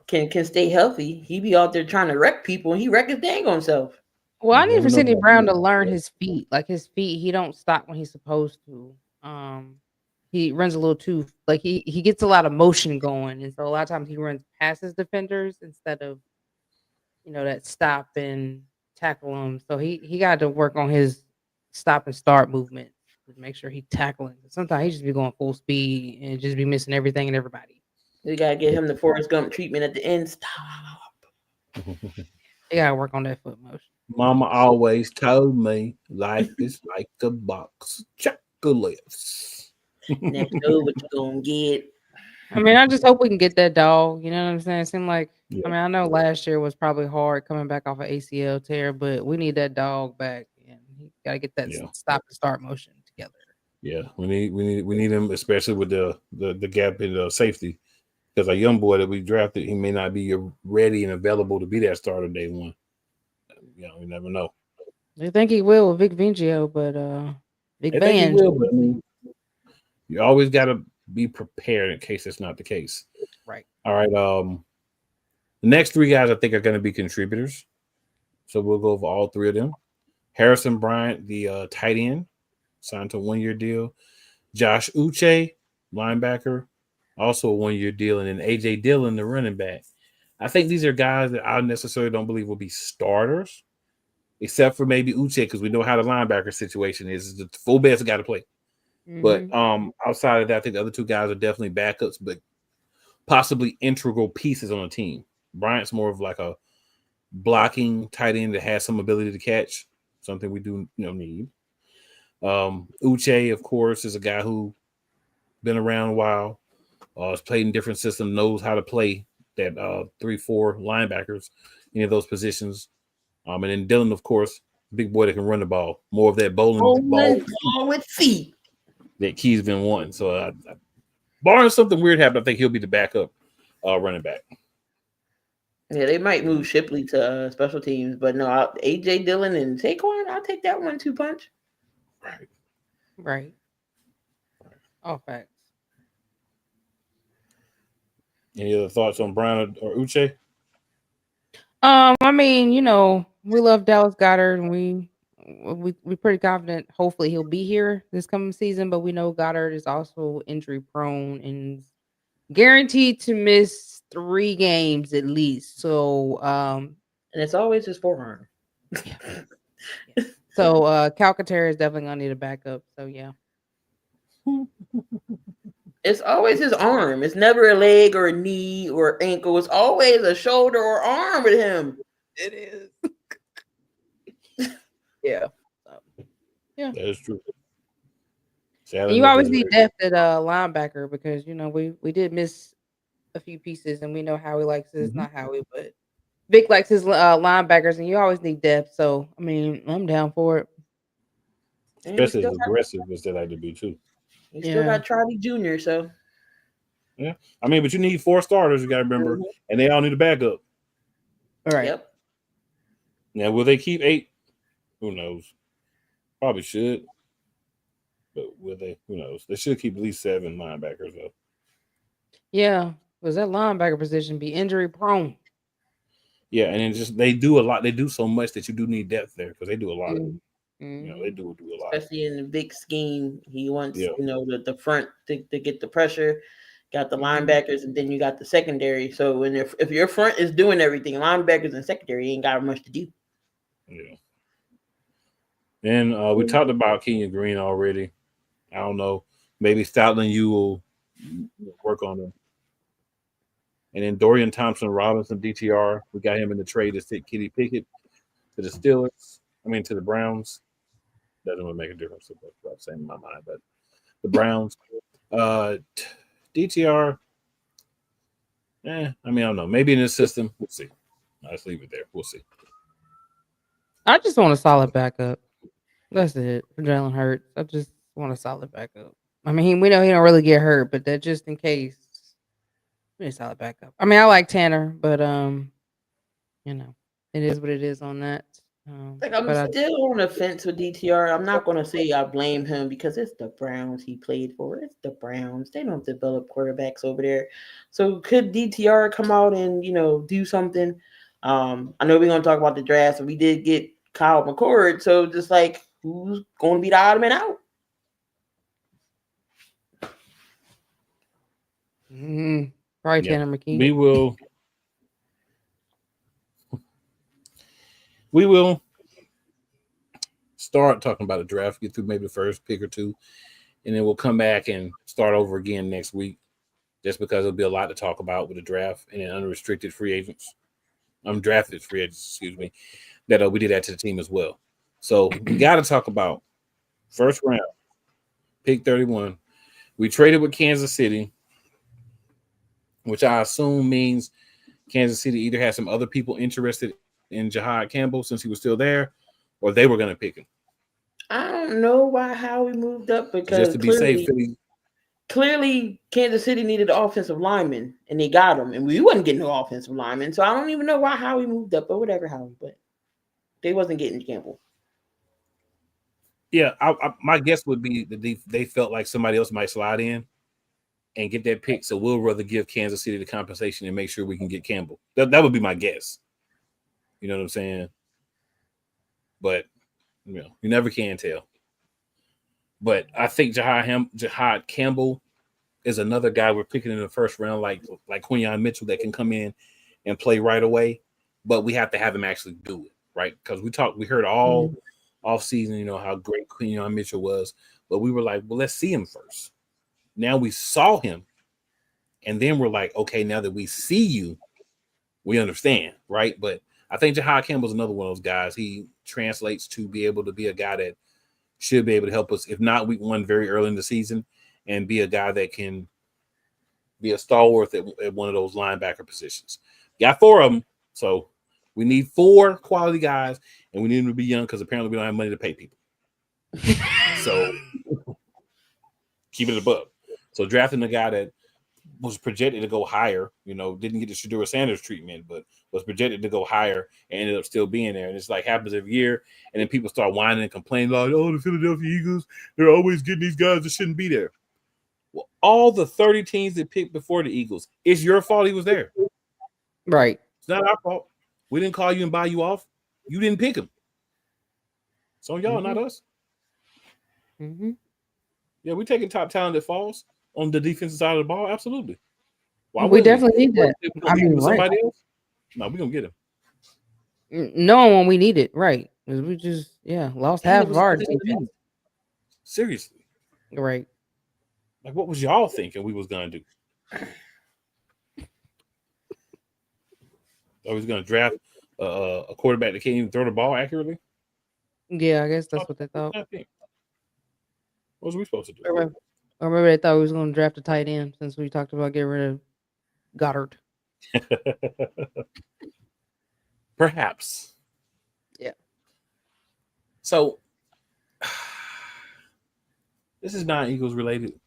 can stay healthy, he be out there trying to wreck people, and he wreck his dang on himself. Well, I need for Sidney Brown to learn his feet. Like his feet, he don't stop when he's supposed to. He runs a little too he gets a lot of motion going, and so a lot of times he runs past his defenders instead of that stop and tackle him. So he got to work on his stop and start movement to make sure he tackling. Sometimes he just be going full speed and just be missing everything and everybody. We gotta get him the Forrest Gump treatment at the end. Stop. You gotta work on that foot motion. Mama always told me life is like a box of chocolates. Never know what you're gonna get. I mean, I just hope we can get that dog. You know what I'm saying? It seemed like, I mean, I know last year was probably hard coming back off an ACL tear, but we need that dog back, and he got to get that stop and start motion together. Yeah, we need him, especially with the gap in the safety, because a young boy that we drafted, he may not be ready and available to be that starter day one. You never know. They think he will with Vic Fangio, but Big Van. You always got to be prepared in case it's not the case. Right. All right. The next three guys I think are going to be contributors. So we'll go over all three of them. Harrison Bryant, the tight end, signed to a 1-year deal. Josh Uche, linebacker, also a 1-year deal. And then A.J. Dillon, the running back. I think these are guys that I necessarily don't believe will be starters, except for maybe Uche, because we know how the linebacker situation is. The fullbacks got to play. Mm-hmm. But outside of that, I think the other two guys are definitely backups, but possibly integral pieces on the team. Bryant's more of like a blocking tight end that has some ability to catch, something we do need. Uche, of course, is a guy who been around a while, has played in different systems, knows how to play that 3-4 linebackers, any of those positions. And then Dillon, of course, big boy that can run the ball, more of that bowling ball with feet that Key's been wanting. So, barring something weird happen, I think he'll be the backup running back. Yeah, they might move Shipley to special teams, but no, AJ Dillon and Saquon, I'll take that 1-2 punch. Right. All facts. Any other thoughts on Brown or Uche? I mean, we love Dallas Goedert, and we're pretty confident. Hopefully, he'll be here this coming season. But we know Goddard is also injury prone and guaranteed to miss 3 games at least. So, and it's always his forearm. Yeah. So, Calcaterra is definitely gonna need a backup. So, yeah. It's always his arm. It's never a leg or a knee or ankle. It's always a shoulder or arm with him. It is. Yeah. Yeah. That is true. You always need depth at linebacker because we did miss a few pieces, and we know Howie likes this, not Howie, but Vic likes his linebackers, and you always need depth. So I mean, I'm down for it. Especially as aggressive as they like to be too. You still got Charlie Jr., so Yeah. I mean, but you need 4 starters, you got to remember, and they all need a backup. All right. Yep. Now, will they keep 8? Who knows? Probably should. But will they? Who knows? They should keep at least 7 linebackers, though. Yeah, because that linebacker position be injury prone. Yeah, and then just they do a lot. They do so much that you do need depth there because they do a lot. Mm-hmm. You know, they do a lot. Especially in the big scheme. He wants, Yeah. the front to get the pressure, got the linebackers, and then you got the secondary. So when if your front is doing everything, linebackers and secondary ain't got much to do. Yeah. And we talked about Kenyon Green already. I don't know. Maybe Stoutland, you will work on him. And then Dorian Thompson-Robinson, DTR. We got him in the trade to sit Kenny Pickett to the Steelers. To the Browns. Doesn't really make a difference. That's what I'm saying in my mind. But the Browns. DTR. I don't know. Maybe in this system. We'll see. Let's leave it there. We'll see. I just want a solid backup. That's it for Jalen Hurts. I just want a solid backup. We know he don't really get hurt, but that just in case. We need a solid backup. I like Tanner, but it is what it is on that. I'm still on the fence with DTR. I'm not going to say I blame him because it's the Browns he played for. It's the Browns. They don't develop quarterbacks over there. So could DTR come out and, do something? I know we're going to talk about the draft, and we did get Kyle McCord. So just like, who's going to be the odd man out? Probably Tanner McKee. We will start talking about the draft, get through maybe the first pick or two, and then we'll come back and start over again next week, just because there'll be a lot to talk about with the draft and then unrestricted free agents. Undrafted free agents, excuse me, that we did that to the team as well. So we got to talk about first round, pick 31. We traded with Kansas City, which I assume means Kansas City either has some other people interested in Jahad Campbell since he was still there, or they were going to pick him. I don't know how we moved up because just to be safe, clearly Kansas City needed an offensive lineman, and they got him, and we wasn't getting no offensive lineman. So I don't even know how we moved up, or whatever, but they wasn't getting Campbell. Yeah, my guess would be that they felt like somebody else might slide in and get that pick, so we'll rather give Kansas City the compensation and make sure we can get Campbell. That would be my guess. You know what I'm saying? But you never can tell. But I think Jahad Campbell is another guy we're picking in the first round, like Quinyon Mitchell, that can come in and play right away. But we have to have him actually do it, right? Because we heard all off season, how great Quinyon Mitchell was, but we were like, well, let's see him first. Now we saw him, and then we're like, okay, now that we see you, we understand, right? But I think Jahad Campbell's another one of those guys. He translates to be able to be a guy that should be able to help us, if not week 1, very early in the season, and be a guy that can be a stalwart at one of those linebacker positions. Got 4 of them, so we need 4 quality guys, and we need them to be young because apparently we don't have money to pay people. So keep it above. So drafting a guy that was projected to go higher, didn't get the Shedeur Sanders treatment, but was projected to go higher and ended up still being there. And it's like happens every year. And then people start whining and complaining, like, oh, the Philadelphia Eagles, they're always getting these guys that shouldn't be there. Well, all the 30 teams that picked before the Eagles, it's your fault he was there. Right. It's not our fault. We didn't call you and buy you off. You didn't pick him. So y'all, not us. Mm-hmm. Yeah, we're taking top talent that falls on the defensive side of the ball. Absolutely. Why we definitely need that. Somebody else? No, we're going to get him. Knowing when we need it, right. We just, lost half of our defense. Seriously. Right. Like, what was y'all thinking we was going to do? I was going to draft a quarterback that can't even throw the ball accurately? Yeah, I guess that's what they thought. What was we supposed to do? Or maybe they thought we was going to draft a tight end since we talked about getting rid of Goddard. Perhaps. Yeah. So, this is not Eagles related,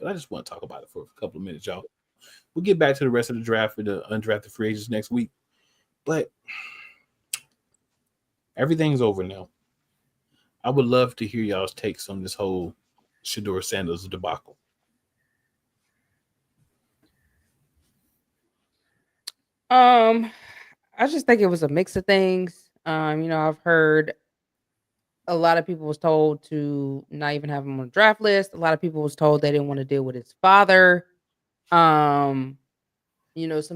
but I just want to talk about it for a couple of minutes, y'all. we'll get back to the rest of the draft with the undrafted free agents next week. But everything's over now. I would love to hear y'all's takes on this whole Shedeur Sanders debacle. I just think it was a mix of things. I've heard a lot of people was told to not even have him on the draft list. A lot of people was told they didn't want to deal with his father. Some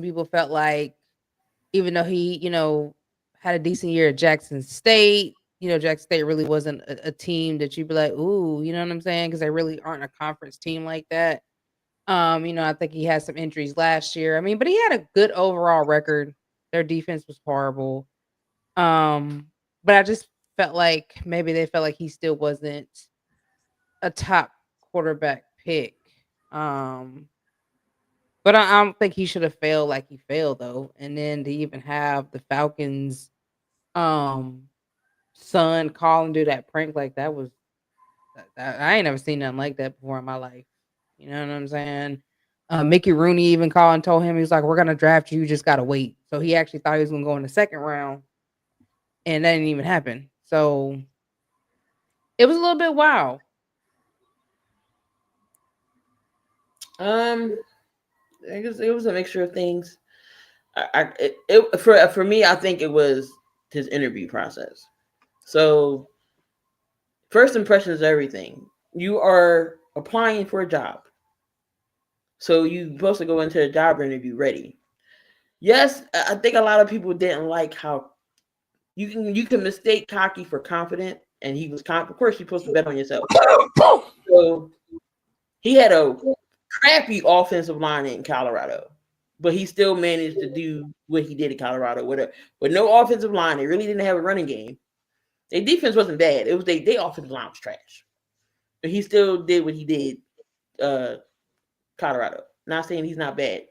people felt like even though he, had a decent year at Jackson State, Jackson State really wasn't a team that you'd be like, ooh, you know what I'm saying? Because they really aren't a conference team like that. I think he had some injuries last year. But he had a good overall record. Their defense was horrible. But I just felt like maybe they felt like he still wasn't a top quarterback pick. But I don't think he should have failed like he failed though. And then to even have the Falcons son call and do that prank like that was I ain't never seen nothing like that before in my life. You know what I'm saying? Mickey Rooney even called and told him, he was like, we're gonna draft you, you just gotta wait. So he actually thought he was gonna go in the second round, and that didn't even happen. So it was a little bit wild. I guess it was a mixture of things. For me, I think it was his interview process. So first impression is everything. You are applying for a job, so you're supposed to go into a job interview ready. Yes, I think a lot of people didn't like how you can mistake cocky for confident, and he was confident. Of course, you're supposed to bet on yourself. So he had a crappy offensive line in Colorado, but he still managed to do what he did in Colorado with no offensive line. They really didn't have a running game. Their defense wasn't bad. It was their offensive line was trash, but he still did what he did. Colorado. Not saying he's not bad.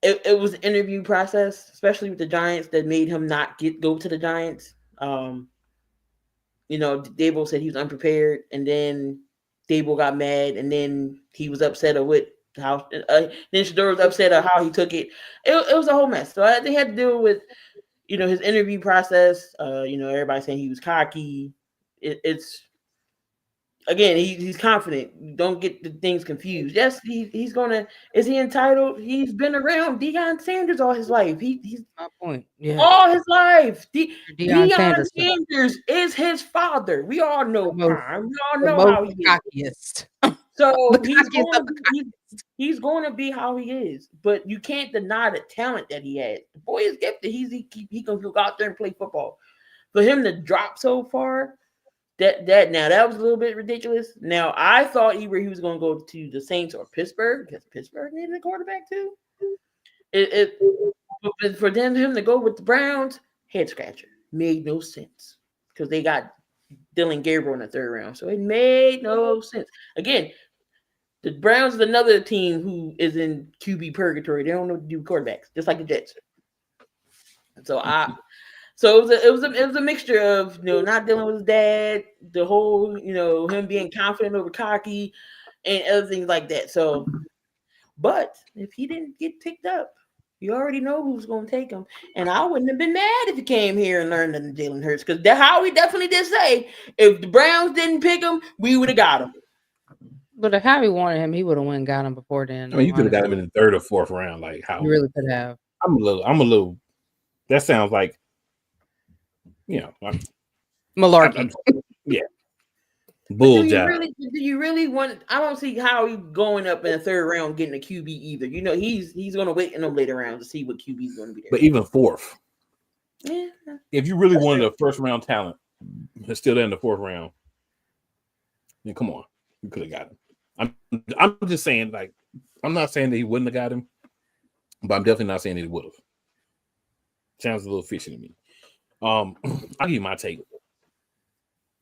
It was an interview process, especially with the Giants, that made him not go to the Giants. Dable said he was unprepared, and then Dable got mad, and then he was upset at how. Then Shedeur was upset at how he took it. It was a whole mess. So they had to deal with, his interview process. Everybody saying he was cocky. It's again, he's confident. Don't get the things confused. Yes, he's gonna. Is he entitled? He's been around Deion Sanders all his life. He's my point. Yeah, all his life. Deion Sanders is his father. We all know. We all know how he cockiest. is. So he's going to be how he is. But you can't deny the talent that he has. The boy is gifted. He can go out there and play football. For him to drop so far. That was a little bit ridiculous. Now I thought he was going to go to the Saints or Pittsburgh because Pittsburgh needed a quarterback too. But for him to go with the Browns, head scratcher, made no sense because they got Dylan Gabriel in the third round, so it made no sense. Again, the Browns is another team who is in QB purgatory. They don't know what to do with quarterbacks, just like the Jets. So it was a mixture of not dealing with his dad, the whole him being confident over cocky, and other things like that. So, but if he didn't get picked up, you already know who's going to take him. And I wouldn't have been mad if he came here and learned under Jalen Hurts because Howie definitely did say if the Browns didn't pick him, we would have got him. But if Howie wanted him, he would have went and got him before then. You could have got him in the third or fourth round, like how you really could have. I'm a little. That sounds like. Malarkey. Yeah. Bull job. Do you really want? I don't see how he going up in the third round getting a QB either. He's going to wait in them later rounds to see what QB is going to be there. But even fourth, yeah. If you really wanted a first round talent, it's still there in the fourth round. Then come on, you could have got him. I'm just saying, like, I'm not saying that he wouldn't have got him, but I'm definitely not saying that he would have. Sounds a little fishy to me. I'll give you my take.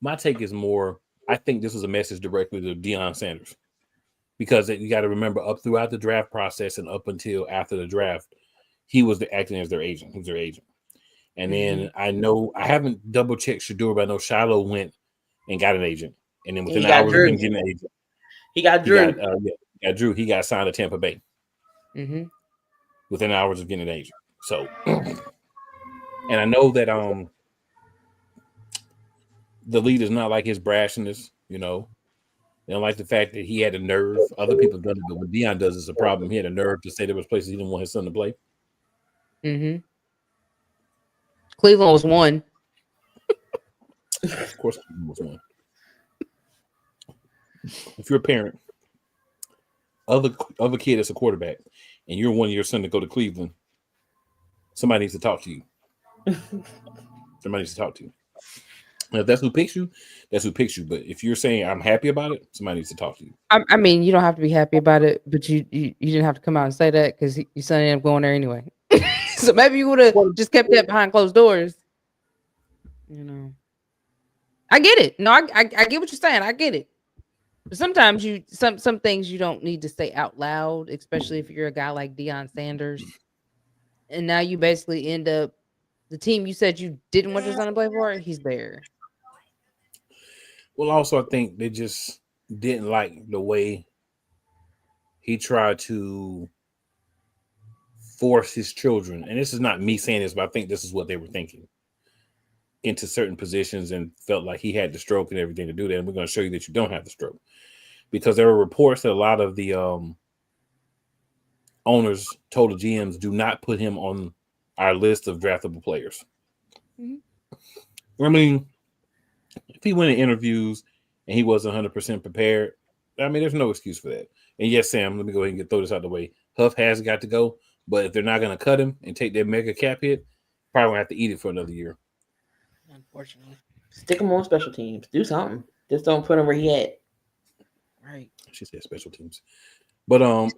My take is more, I think this was a message directly to Deion Sanders because you got to remember up throughout the draft process and up until after the draft, he was acting as their agent. He was their agent. And then I know I haven't double checked Shedeur, but I know Shiloh went and got an agent. And then within hours of him getting an agent, he got Drew. He got Drew. He got signed to Tampa Bay. within hours of getting an agent. So, and I know that the lead is not like his brashness, you know. They don't like the fact that he had a nerve. Other people have done it, but what Deion does is a problem. He had a nerve to say there was places he didn't want his son to play. Cleveland was one. Of course, Cleveland was one. If you're a parent, other kid that's a quarterback, and you're wanting your son to go to Cleveland, somebody needs to talk to you. Somebody needs to talk to you. Now, if that's who picks you, that's who picks you. But if you're saying I'm happy about it, somebody needs to talk to you. I mean, you don't have to be happy about it, but you didn't have to come out and say that because your son ended up going there anyway. So maybe you would have just kept that behind closed doors. You know, I get it. No, I get what you're saying. I get it. But sometimes some things you don't need to say out loud, especially if you're a guy like Deion Sanders. And now you basically end up the team you said you didn't want your son to play for. He's there. Well, also, I think they just didn't like the way he tried to force his children. And this is not me saying this, but I think this is what they were thinking. Into certain positions and felt like he had the stroke and everything to do that. And we're going to show you that you don't have the stroke. Because there were reports that a lot of the owners told the GMs, do not put him on our list of draftable players. I mean, if he went in interviews and he wasn't 100% prepared, I mean, there's no excuse for that. And yes, Sam, let me go ahead and throw this out of the way. Huff has got to go, but if they're not going to cut him and take their mega cap hit, probably going to have to eat it for another year. Unfortunately. Stick him on special teams. Do something. Just don't put him where he at. Right. She said special teams. But I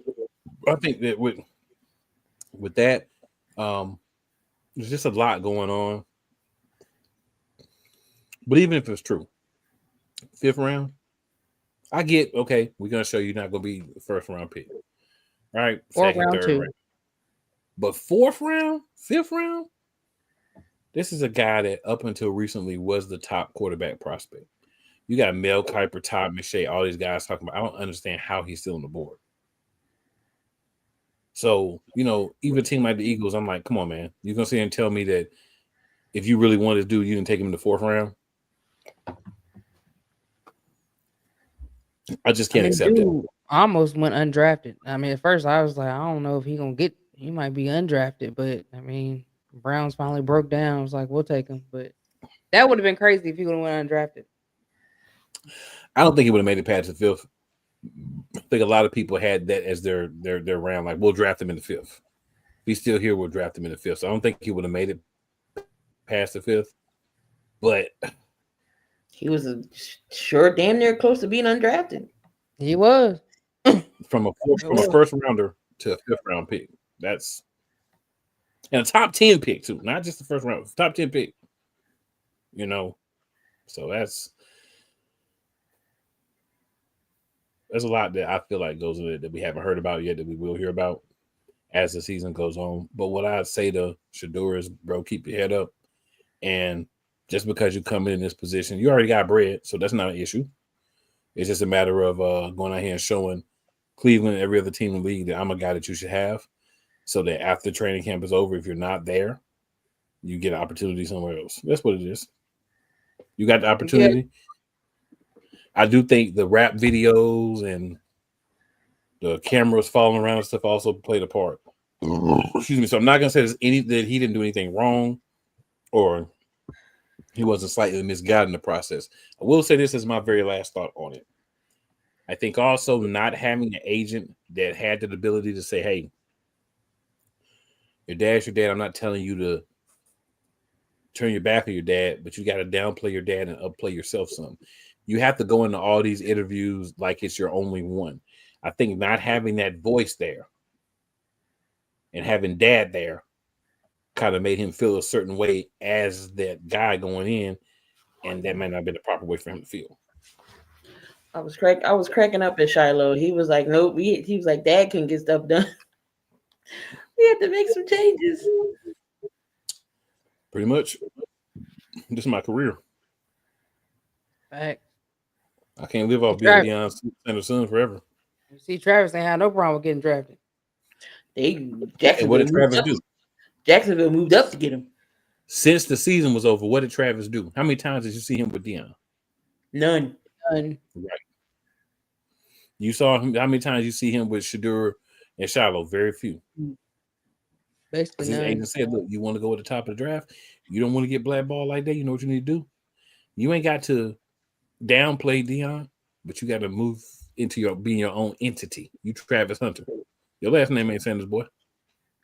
think that with that, there's just a lot going on. But even if it's true, 5th round, I get, okay, we're going to show you not going to be the 1st round pick. All right. Or 2nd, round 3rd 2. round. But 4th round, 5th round, this is a guy that up until recently was the top quarterback prospect. You got Mel Kiper, Todd McShay, all these guys talking about. I don't understand how he's still on the board. So, you know, even a team like the Eagles, I'm like, come on, man. You're going to sit here and tell me that if you really wanted to do, you didn't take him in the 4th round? I just can't accept it. Almost went undrafted. I mean, at first I was like, I don't know if he might be undrafted, but I mean, Browns finally broke down. I was like, we'll take him. But that would have been crazy if he would have went undrafted. I don't think he would have made it past the 5th. I think a lot of people had that as their round. Like, we'll draft him in the 5th. If he's still here, we'll draft him in the 5th. So I don't think he would have made it past the 5th. But he was sure damn near close to being undrafted. He was. From a 1st rounder to a 5th round pick. That's and a top 10 pick too, not just the 1st round, top 10 pick. You know, so that's a lot that I feel like goes in it that we haven't heard about yet, that we will hear about as the season goes on. But what I'd say to Shedeur is, bro, keep your head up. And just because you come in this position, you already got bread, so that's not an issue. It's just a matter of going out here and showing Cleveland and every other team in the league that I'm a guy that you should have, so that after training camp is over, if you're not there, you get an opportunity somewhere else. That's what it is. You got the opportunity. Yeah. I do think the rap videos and the cameras falling around and stuff also played a part. Excuse me. So I'm not gonna say that he didn't do anything wrong or he wasn't slightly misguided in the process. I will say this is my very last thought on it. I think also not having an agent that had the ability to say, hey, your dad's your dad. I'm not telling you to turn your back on your dad, but you got to downplay your dad and upplay yourself some. You have to go into all these interviews like it's your only one. I think not having that voice there and having dad there kind of made him feel a certain way as that guy going in, and that might not have been the proper way for him to feel. I was cracking up at Shiloh. He was like, nope. He was like, Dad can get stuff done. We had to make some changes. Pretty much. This is my career. Fact. I can't live off being Deion Sanders' son forever. See, Travis ain't had no problem with getting drafted. And what Jacksonville did moved Travis up. do? Jacksonville moved up to get him. Since the season was over, what did Travis do? How many times did you see him with Deion? None. Right. You saw him. How many times you see him with Shadur and Shiloh? Very few. Basically, His none. agent said, "Look, you want to go at the top of the draft. You don't want to get blackballed like that. You know what you need to do. You ain't got to downplay Deion, but you got to move into being your own entity. You Travis Hunter. Your last name ain't Sanders, boy.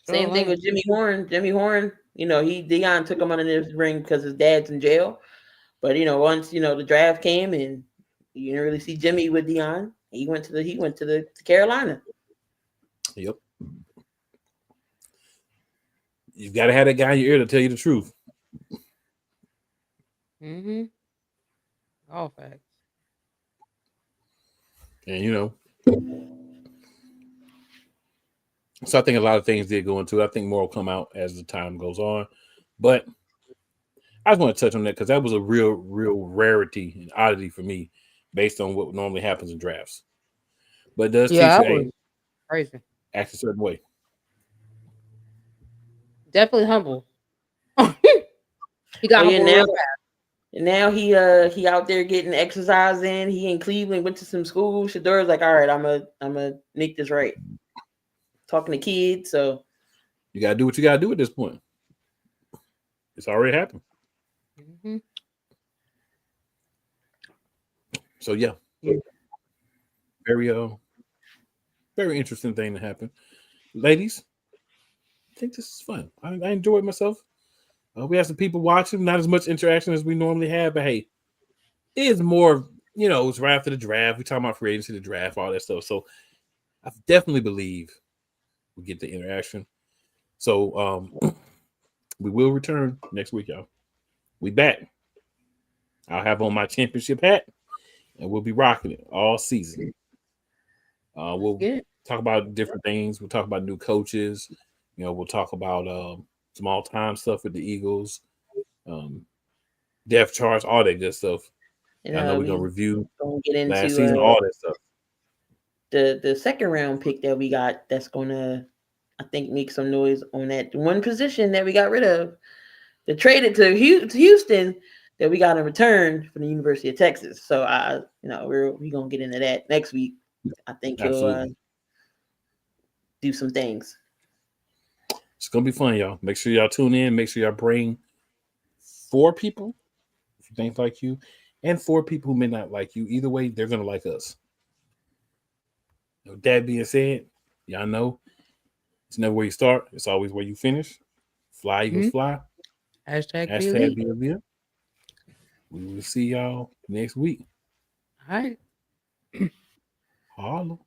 Same thing with Jimmy Horn. Jimmy Horn, Deion took him under his ring because his dad's in jail. But once the draft came and you didn't really see Jimmy with Deion, he went to the Carolina. Yep. You've got to have that guy in your ear to tell you the truth. Mm-hmm. All facts. And so I think a lot of things did go into it. I think more will come out as the time goes on. But I just want to touch on that because that was a real rarity and oddity for me based on what normally happens in drafts. But it does teach you crazy. Act a certain way. Definitely humble. He got humble real fast. And now he out there getting exercise in. He in Cleveland, went to some school. Shadur's like, all right, I'm a make this right. Talking to kids, so you gotta do what you gotta do at this point. It's already happened. Mm-hmm. So yeah. Very very interesting thing to happen. Ladies, I think this is fun. I enjoyed myself. We have some people watching, not as much interaction as we normally have, but hey, it is more, it's right after the draft. We talking about free agency, the draft, all that stuff. So I definitely believe we get the interaction. So we will return next week, y'all. We back. I'll have on my championship hat, and we'll be rocking it all season. We'll talk about different things. We'll talk about new coaches. We'll talk about some all-time stuff with the Eagles, depth charts, all that good stuff. And I know we're gonna review last season, all that stuff. The second round pick that we got, that's gonna, I think, make some noise on that one position that we got rid of. They traded to Houston that we got in return from the University of Texas. So we're gonna get into that next week. I think he'll do some things. It's gonna be fun, y'all. Make sure y'all tune in. Make sure y'all bring 4 people if you think like you, and 4 people who may not like you. Either way, they're gonna like us. With that being said, y'all know it's never where you start; it's always where you finish. Fly, Eagles, fly. Hashtag be elite. We will see y'all next week. All right. Holla.